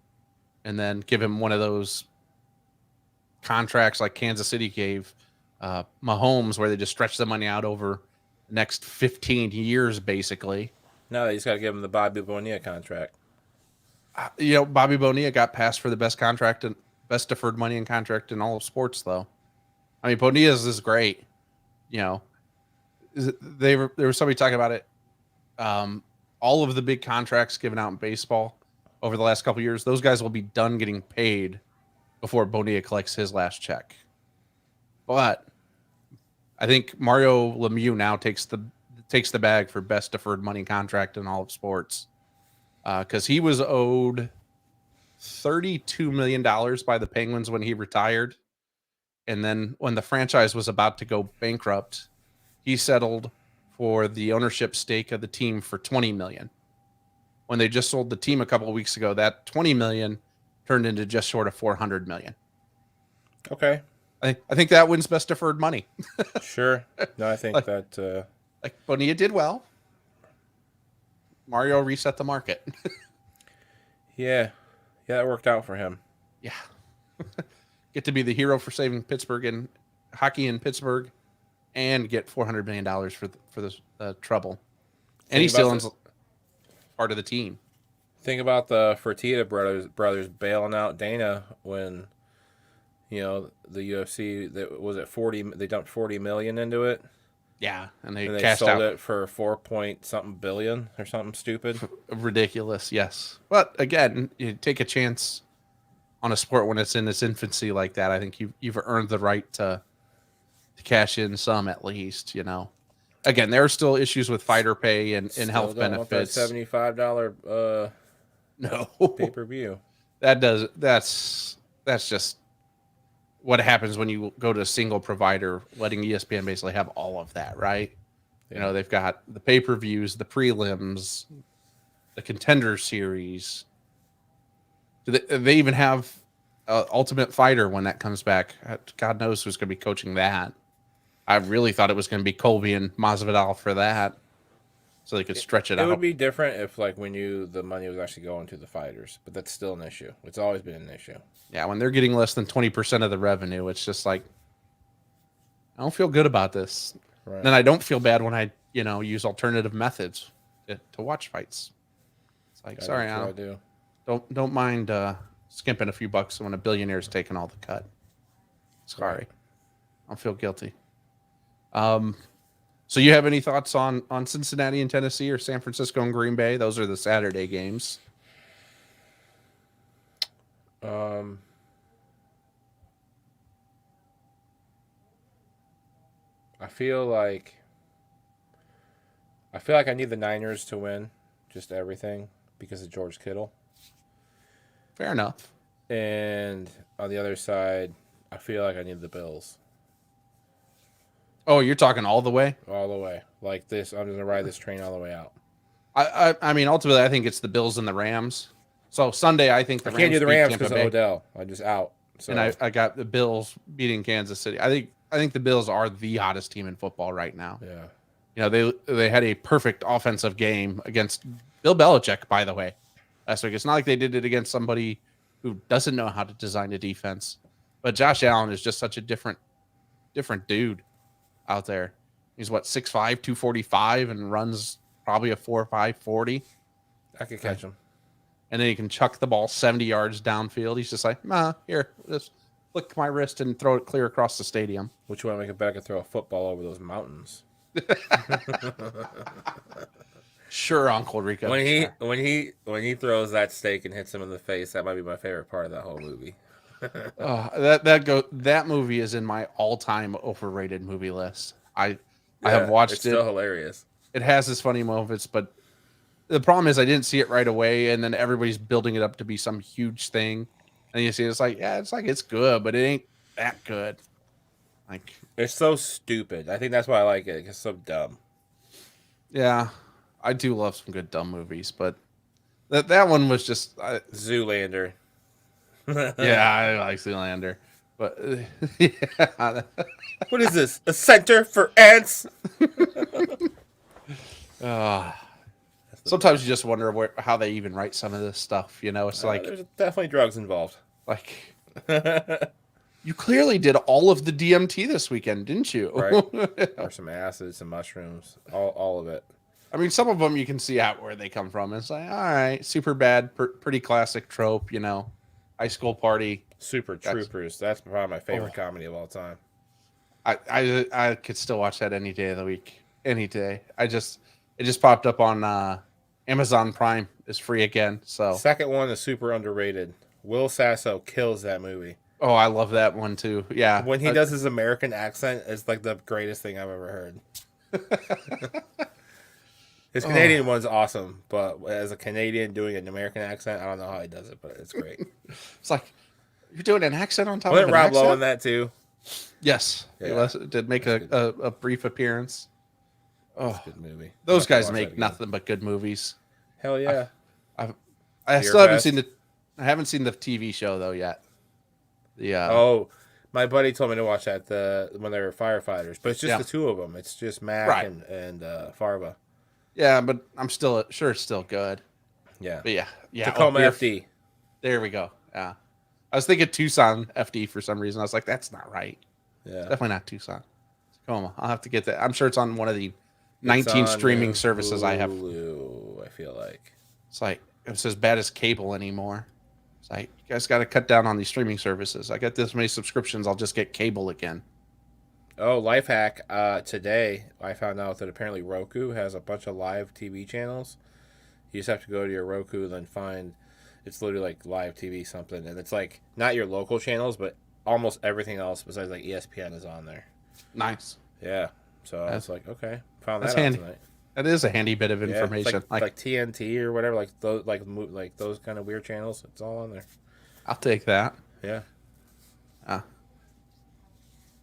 [SPEAKER 1] and then give him one of those contracts like Kansas City gave Mahomes, where they just stretch the money out over the next 15 years, basically.
[SPEAKER 2] No, they just got to give him the Bobby Bonilla contract.
[SPEAKER 1] Bobby Bonilla got passed for the best contract and best deferred money in contract in all of sports, though. I mean, Bonillas is great. You know, there was somebody talking about it. All of the big contracts given out in baseball over the last couple of years, those guys will be done getting paid before Bonilla collects his last check. But I think Mario Lemieux now takes the bag for best deferred money contract in all of sports because he was owed $32 million by the Penguins when he retired. And then when the franchise was about to go bankrupt, he settled for the ownership stake of the team for $20 million. When they just sold the team a couple of weeks ago, that $20 million turned into just short of $400 million.
[SPEAKER 2] Okay.
[SPEAKER 1] I think that wins best deferred money.
[SPEAKER 2] Sure. No, I think that
[SPEAKER 1] like Bonilla did well. Mario reset the market.
[SPEAKER 2] Yeah, that worked out for him.
[SPEAKER 1] Yeah. Get to be the hero for saving Pittsburgh and hockey in Pittsburgh, and get $400 million for this trouble. And he still owns part of the team.
[SPEAKER 2] Think about the Fertitta brothers bailing out Dana when, the UFC that was at 40. They dumped $40 million into it.
[SPEAKER 1] Yeah, and they
[SPEAKER 2] cashed sold it for 4-point-something billion or something stupid.
[SPEAKER 1] Ridiculous, yes. But again, you take a chance on a sport when it's in its infancy like that. I think you've earned the right to cash in some at least. Again, there are still issues with fighter pay and health benefits.
[SPEAKER 2] $75
[SPEAKER 1] no
[SPEAKER 2] pay-per-view.
[SPEAKER 1] That's just what happens when you go to a single provider, letting ESPN basically have all of that, right? Yeah. They've got the pay-per-views, the prelims, the Contender Series. They even have Ultimate Fighter when that comes back. God knows who's going to be coaching that. I really thought it was going to be Colby and Masvidal for that, so they could stretch it out.
[SPEAKER 2] It would be different if, when the money was actually going to the fighters, but that's still an issue. It's always been an issue.
[SPEAKER 1] Yeah, when they're getting less than 20% of the revenue, it's just like, I don't feel good about this. Right. And then I don't feel bad when I, use alternative methods to watch fights. It's like, sorry, I don't mind skimping a few bucks when a billionaire's taking all the cut. Sorry, right. I don't feel guilty. So you have any thoughts on Cincinnati and Tennessee, or San Francisco and Green Bay? Those are the Saturday games.
[SPEAKER 2] I feel like I need the Niners to win just everything because of George Kittle.
[SPEAKER 1] Fair enough.
[SPEAKER 2] And on the other side, I feel like I need the Bills.
[SPEAKER 1] Oh, you're talking all the way?
[SPEAKER 2] All the way. Like this, I'm going to ride this train all the way out.
[SPEAKER 1] I mean, ultimately, I think it's the Bills and the Rams. So Sunday, I think
[SPEAKER 2] I can't do the Rams because of Odell. I'm just out. So.
[SPEAKER 1] And I got the Bills beating Kansas City. I think the Bills are the hottest team in football right now.
[SPEAKER 2] Yeah.
[SPEAKER 1] They had a perfect offensive game against Bill Belichick, by the way, last week. It's not like they did it against somebody who doesn't know how to design a defense. But Josh Allen is just such a different dude out there. He's 6'5", 245, and runs probably a 4.5 40.
[SPEAKER 2] I could catch him.
[SPEAKER 1] And then he can chuck the ball 70 yards downfield. He's just like, here, just flick my wrist and throw it clear across the stadium.
[SPEAKER 2] Which one make it back and throw a football over those mountains?
[SPEAKER 1] Sure, Uncle Rico.
[SPEAKER 2] When he throws that steak and hits him in the face, that might be my favorite part of that whole movie.
[SPEAKER 1] That movie is in my all-time overrated movie list. I have watched it.
[SPEAKER 2] It's still hilarious.
[SPEAKER 1] It has its funny moments, but the problem is I didn't see it right away, and then everybody's building it up to be some huge thing, and you see it's good, but it ain't that good. Like,
[SPEAKER 2] it's so stupid. I think that's why I like it. It's so dumb.
[SPEAKER 1] Yeah, I do love some good dumb movies, but that one was just
[SPEAKER 2] Zoolander.
[SPEAKER 1] Yeah, I like Zoolander, but yeah.
[SPEAKER 2] What is this? A center for ants?
[SPEAKER 1] Sometimes you just wonder how they even write some of this stuff. It's like
[SPEAKER 2] there's definitely drugs involved.
[SPEAKER 1] Like, you clearly did all of the DMT this weekend, didn't you?
[SPEAKER 2] Right. Or some acid, some mushrooms, all of it.
[SPEAKER 1] I mean, some of them you can see out where they come from. It's like, all right, super bad, pretty classic trope, high school party.
[SPEAKER 2] Super Troopers. That's probably my favorite comedy of all time.
[SPEAKER 1] I could still watch that any day of the week, any day. It just popped up on Amazon Prime. Is free again. So
[SPEAKER 2] Second one is super underrated. Will Sasso kills that movie.
[SPEAKER 1] oh, I love that one too. Yeah,
[SPEAKER 2] When he does his American accent, it's like the greatest thing I've ever heard. His Canadian one's awesome, but as a Canadian doing an American accent, I don't know how he does it, but it's great.
[SPEAKER 1] It's like you're doing an accent on top
[SPEAKER 2] Wasn't
[SPEAKER 1] of an
[SPEAKER 2] Rob
[SPEAKER 1] accent.
[SPEAKER 2] Lowe in that too?
[SPEAKER 1] Yes,
[SPEAKER 2] Yeah.
[SPEAKER 1] he did make a brief appearance.
[SPEAKER 2] It's a good movie.
[SPEAKER 1] Those
[SPEAKER 2] I'll have to
[SPEAKER 1] guys
[SPEAKER 2] watch that
[SPEAKER 1] make
[SPEAKER 2] again.
[SPEAKER 1] nothing but good movies.
[SPEAKER 2] Hell yeah.
[SPEAKER 1] I
[SPEAKER 2] Your
[SPEAKER 1] still haven't
[SPEAKER 2] best?
[SPEAKER 1] seen I haven't seen the TV show though yet.
[SPEAKER 2] Oh, my buddy told me to watch that when they were firefighters, but it's just
[SPEAKER 1] Yeah.
[SPEAKER 2] the two of them. It's just Mac
[SPEAKER 1] Right.
[SPEAKER 2] and Farva.
[SPEAKER 1] Yeah, but I'm still sure it's still good.
[SPEAKER 2] Yeah.
[SPEAKER 1] But yeah.
[SPEAKER 2] Tacoma
[SPEAKER 1] Beer-
[SPEAKER 2] FD.
[SPEAKER 1] There we go. Yeah, I was thinking Tucson FD for some reason. I was like, that's not right.
[SPEAKER 2] Yeah.
[SPEAKER 1] Definitely not Tucson. Tacoma. I'll have to get that. I'm sure it's on one of the 19
[SPEAKER 2] It's on
[SPEAKER 1] streaming services I have.
[SPEAKER 2] Hulu, I feel like.
[SPEAKER 1] It's like it's as bad as cable anymore. It's like you guys got to cut down on these streaming services. I got this many subscriptions. I'll just get cable again.
[SPEAKER 2] Oh, life hack. Today, I found out that apparently Roku has a bunch of live TV channels. You just have to go to your Roku and then find, it's literally like live TV something. And it's like not your local channels, but almost everything else besides like ESPN is on there.
[SPEAKER 1] Nice.
[SPEAKER 2] Yeah. So I was like, okay. Found
[SPEAKER 1] That's
[SPEAKER 2] that out
[SPEAKER 1] handy.
[SPEAKER 2] tonight.
[SPEAKER 1] That is a handy bit of
[SPEAKER 2] Yeah, it's
[SPEAKER 1] information.
[SPEAKER 2] like TNT or whatever, like those kind of weird channels. It's all on there.
[SPEAKER 1] I'll take that.
[SPEAKER 2] Yeah.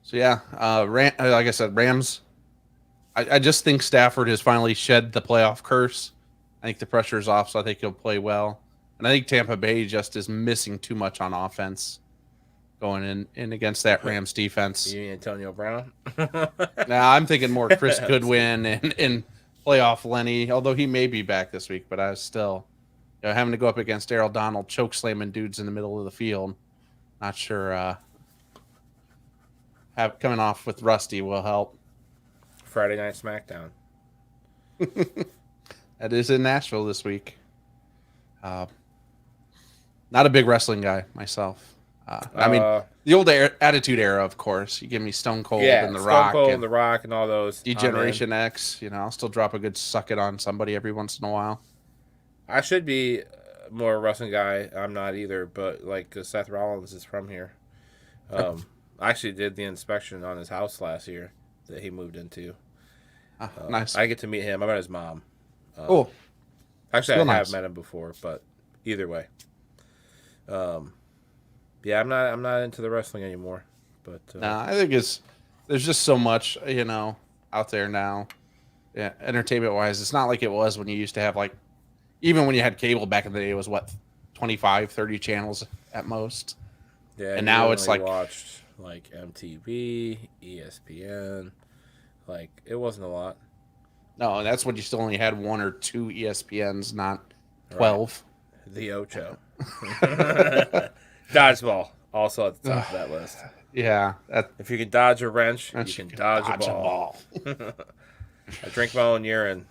[SPEAKER 1] So yeah, like I said, Rams. I just think Stafford has finally shed the playoff curse. I think the pressure's off, so I think he'll play well. And I think Tampa Bay just is missing too much on offense going in against that Rams defense.
[SPEAKER 2] You mean Antonio Brown?
[SPEAKER 1] Now I'm thinking more Chris Goodwin and playoff Lenny, although he may be back this week. But I was still having to go up against Darryl Donald, choke slamming dudes in the middle of the field. Not sure. Coming off with Rusty will help.
[SPEAKER 2] Friday Night SmackDown.
[SPEAKER 1] That is in Nashville this week. Not a big wrestling guy myself. I mean, the old Attitude Era, of course. You give me Stone Cold and The Rock.
[SPEAKER 2] Stone Cold and The Rock and all those.
[SPEAKER 1] Degeneration X. I'll still drop a good suck it on somebody every once in a while.
[SPEAKER 2] I should be more a wrestling guy. I'm not either, but like 'cause Seth Rollins is from here. I actually did the inspection on his house last year that he moved into.
[SPEAKER 1] Nice.
[SPEAKER 2] I get to meet him. I met his mom.
[SPEAKER 1] Cool.
[SPEAKER 2] Actually,
[SPEAKER 1] Still
[SPEAKER 2] I have
[SPEAKER 1] nice.
[SPEAKER 2] met him before, but either way. Yeah, I'm not into the wrestling anymore. But
[SPEAKER 1] I think there's just so much, out there now. Yeah, entertainment wise, it's not like it was when you used to have even when you had cable back in the day, it was 25, 30 channels at most.
[SPEAKER 2] yeah,
[SPEAKER 1] and
[SPEAKER 2] you
[SPEAKER 1] now it's
[SPEAKER 2] only
[SPEAKER 1] like-
[SPEAKER 2] watched like MTV, ESPN. Like it wasn't a lot.
[SPEAKER 1] No, and that's when you still only had one or two ESPNs, not 12.
[SPEAKER 2] The Ocho. Dodgeball, also at the top of that list.
[SPEAKER 1] Yeah,
[SPEAKER 2] If you can dodge a wrench, you
[SPEAKER 1] you
[SPEAKER 2] can
[SPEAKER 1] can
[SPEAKER 2] dodge,
[SPEAKER 1] dodge
[SPEAKER 2] a
[SPEAKER 1] a
[SPEAKER 2] ball. I drink my own urine.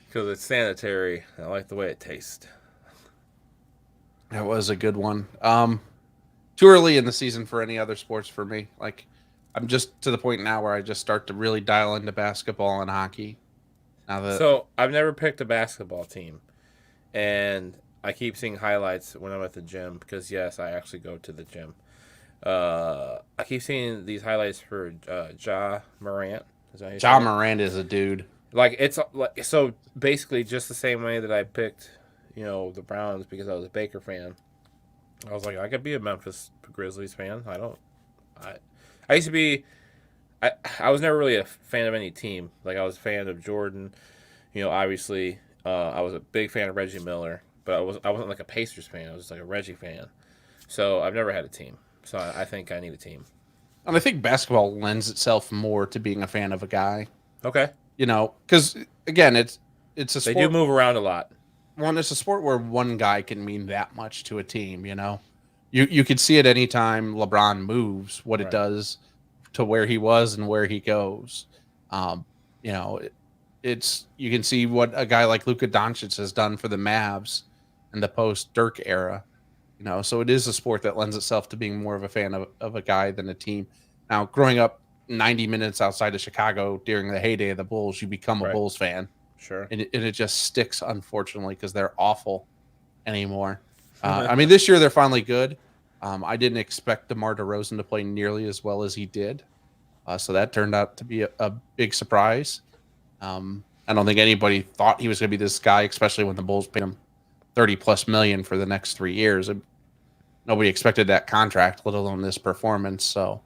[SPEAKER 2] Because it's sanitary. I like the way it tastes.
[SPEAKER 1] that was a good one. Too early in the season for any other sports for me. Like, I'm just to the point now where I just start to really dial into basketball and hockey. Now that
[SPEAKER 2] So I've never picked a basketball team. And I keep seeing highlights when I'm at the gym because, yes, I actually go to the gym. I keep seeing these highlights for Ja Morant. Is that how you say
[SPEAKER 1] Ja
[SPEAKER 2] it?
[SPEAKER 1] Morant is a dude.
[SPEAKER 2] Like it's like so basically just the same way that I picked, the Browns because I was a Baker fan. I was like, I could be a Memphis Grizzlies fan. I used to be. I was never really a fan of any team. Like I was a fan of Jordan. Obviously, I was a big fan of Reggie Miller, but I wasn't like a Pacers fan. I was just like a Reggie fan. So I've never had a team. So I think I need a team.
[SPEAKER 1] And I think basketball lends itself more to being a fan of a guy.
[SPEAKER 2] Okay.
[SPEAKER 1] Because again, it's a
[SPEAKER 2] They
[SPEAKER 1] sport.
[SPEAKER 2] do move around a lot.
[SPEAKER 1] One, it's a sport where one guy can mean that much to a team. You could see it anytime LeBron moves, what it
[SPEAKER 2] Right.
[SPEAKER 1] does to where he was and where he goes. It's you can see what a guy like Luka Doncic has done for the Mavs in the post Dirk era. So it is a sport that lends itself to being more of a fan of a guy than a team. Now, growing up 90 minutes outside of Chicago during the heyday of the Bulls, you become a
[SPEAKER 2] Right.
[SPEAKER 1] Bulls fan.
[SPEAKER 2] Sure.
[SPEAKER 1] And it just sticks, unfortunately, because they're awful anymore. This year they're finally good. I didn't expect DeMar DeRozan to play nearly as well as he did. So that turned out to be a big surprise. I don't think anybody thought he was going to be this guy, especially when the Bulls paid him 30+ million for the next 3 years. Nobody expected that contract, let alone this performance. So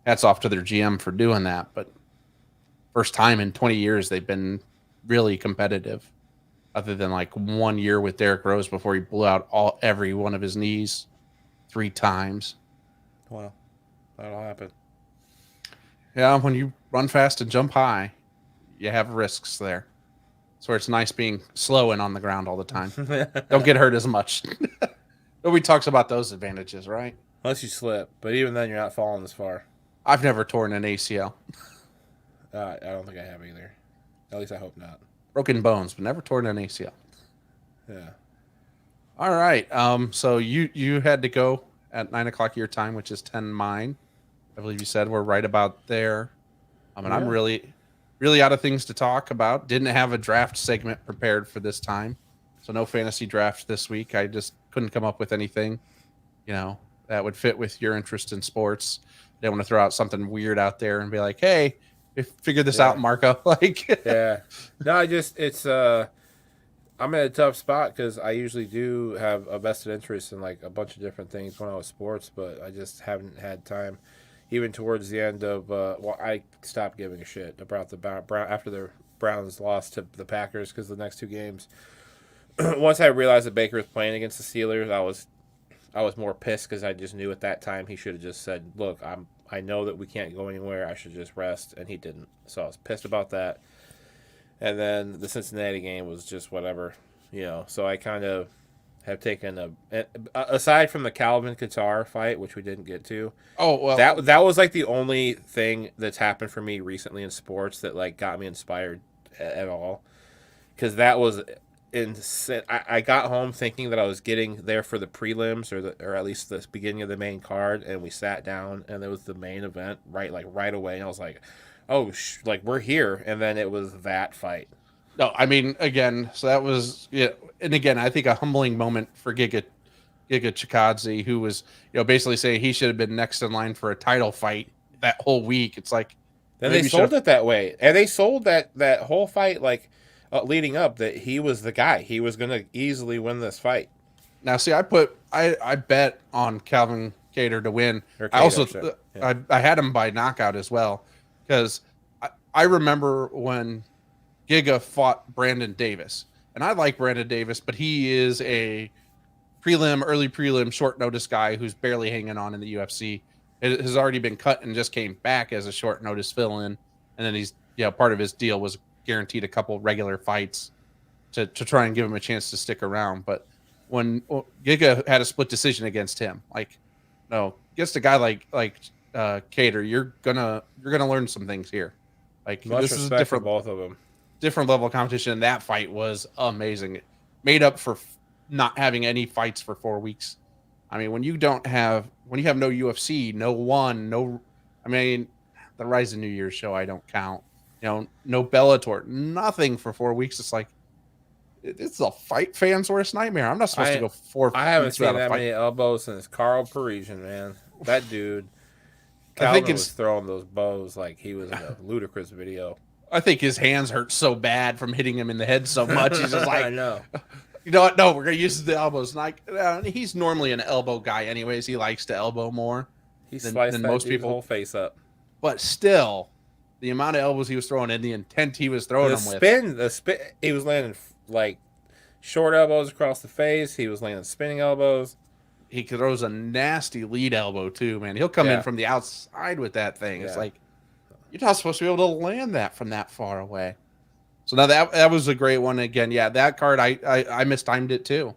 [SPEAKER 1] hats off to their GM for doing that. But first time in 20 years they've been really competitive, other than like 1 year with Derrick Rose before he blew out every one of his knees 3 times.
[SPEAKER 2] Well, that'll happen.
[SPEAKER 1] Yeah, when you run fast and jump high, you have risks there. So it's nice being slow and on the ground all the time. Don't get hurt as much. Nobody talks about those advantages, right?
[SPEAKER 2] Unless you slip, but even then, you're not falling as far.
[SPEAKER 1] I've never torn an ACL.
[SPEAKER 2] I don't think I have either. At least I hope not.
[SPEAKER 1] Broken bones, but never torn an ACL.
[SPEAKER 2] Yeah.
[SPEAKER 1] All right. So you had to go at 9 o'clock your time, which is 10 mine. I believe you said we're right about there. I'm really, really out of things to talk about. Didn't have a draft segment prepared for this time, so no fantasy draft this week. I just couldn't come up with anything, that would fit with your interest in sports. Didn't want to throw out something weird out there and be like, "Hey, figure this out, Marco."
[SPEAKER 2] Yeah. No, I'm in a tough spot because I usually do have a vested interest in like a bunch of different things when I was sports, but I just haven't had time. Even towards the end of, I stopped giving a shit about after the Browns lost to the Packers because the next 2 games. Once I realized that Baker was playing against the Steelers, I was more pissed because I just knew at that time he should have just said, "Look, I know that we can't go anywhere. I should just rest," and he didn't. So I was pissed about that. And then the Cincinnati game was just whatever, So I kind of have taken aside from the Calvin Qatar fight, which we didn't get to.
[SPEAKER 1] Oh well,
[SPEAKER 2] that was like the only thing that's happened for me recently in sports that like got me inspired at all, because that was insane. I got home thinking that I was getting there for the prelims or at least the beginning of the main card, and we sat down and it was the main event right away, and I was like, oh, we're here, and then it was that fight.
[SPEAKER 1] No, again, so that was, and again, I think a humbling moment for Giga Chikadze, who was, basically saying he should have been next in line for a title fight that whole week. It's like,
[SPEAKER 2] then they sold it that way, and they sold that whole fight leading up that he was the guy. He was going to easily win this fight.
[SPEAKER 1] Now, see, I bet on Calvin Kattar to win. I had him by knockout as well, because I remember when Giga fought Brandon Davis, and I like Brandon Davis, but he is a early prelim, short notice guy who's barely hanging on in the UFC. It has already been cut and just came back as a short notice fill in, and then he's part of his deal was guaranteed a couple regular fights to try and give him a chance to stick around. But when Giga had a split decision against him, against a guy like Kattar, you're gonna learn some things here.
[SPEAKER 2] Much
[SPEAKER 1] this is different,
[SPEAKER 2] both of them.
[SPEAKER 1] Different level of competition. And that fight was amazing. It made up for not having any fights for 4 weeks. When you have no UFC, the Rise of New Year's show, I don't count. No Bellator, nothing for 4 weeks. It's like, it's a fight fan's worst nightmare. I'm not supposed to go 4
[SPEAKER 2] I haven't seen that many elbows since Carl Parisian, man. That dude, Calvin was throwing those bows like he was in a Ludacris video.
[SPEAKER 1] I think his hands hurt so bad from hitting him in the head so much. He's just like,
[SPEAKER 2] I know.
[SPEAKER 1] You know what? No, we're going to use the elbows. He's normally an elbow guy anyways. He likes to elbow more
[SPEAKER 2] than most people. Whole face up.
[SPEAKER 1] But still, the amount of elbows he was throwing and the intent he was throwing them with.
[SPEAKER 2] The spin, he was landing like short elbows across the face. He was landing spinning elbows.
[SPEAKER 1] He throws a nasty lead elbow too, man. He'll come in from the outside with that thing. It's like, you're not supposed to be able to land that from that far away. So now that was a great one. Again, that card, I mistimed it too.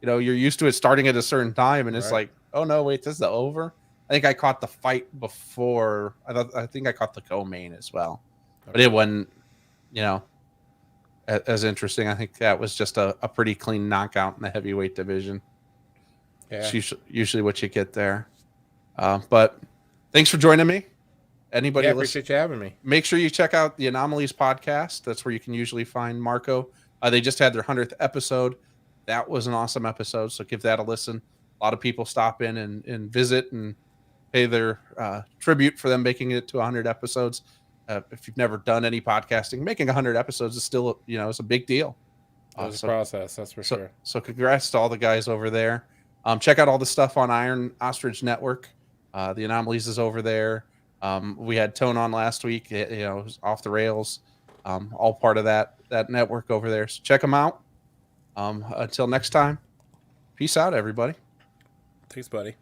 [SPEAKER 1] You're used to it starting at a certain time, and it's like, oh no, wait, this is over. I think I caught the fight before. I think I caught the co-main as well, but it wasn't, as interesting. I think that was just a pretty clean knockout in the heavyweight division.
[SPEAKER 2] Yeah.
[SPEAKER 1] It's usually what you get there. But thanks for joining me. Anybody
[SPEAKER 2] Yeah,
[SPEAKER 1] listen?
[SPEAKER 2] appreciate you having me.
[SPEAKER 1] Make sure you check out the Anomalies Podcast. That's where you can usually find Marco. They just had their 100th episode. That was an awesome episode, so give that a listen. A lot of people stop in and visit and pay their tribute for them making it to 100 episodes. If you've never done any podcasting, making 100 episodes is still, it's a big deal.
[SPEAKER 2] It was a process, that's for sure.
[SPEAKER 1] So congrats to all the guys over there. Check out all the stuff on Iron Ostrich Network. The Anomalies is over there. We had Tone on last week. It was off the rails. All part of that network over there. So check them out. Until next time, peace out, everybody.
[SPEAKER 2] Thanks, buddy.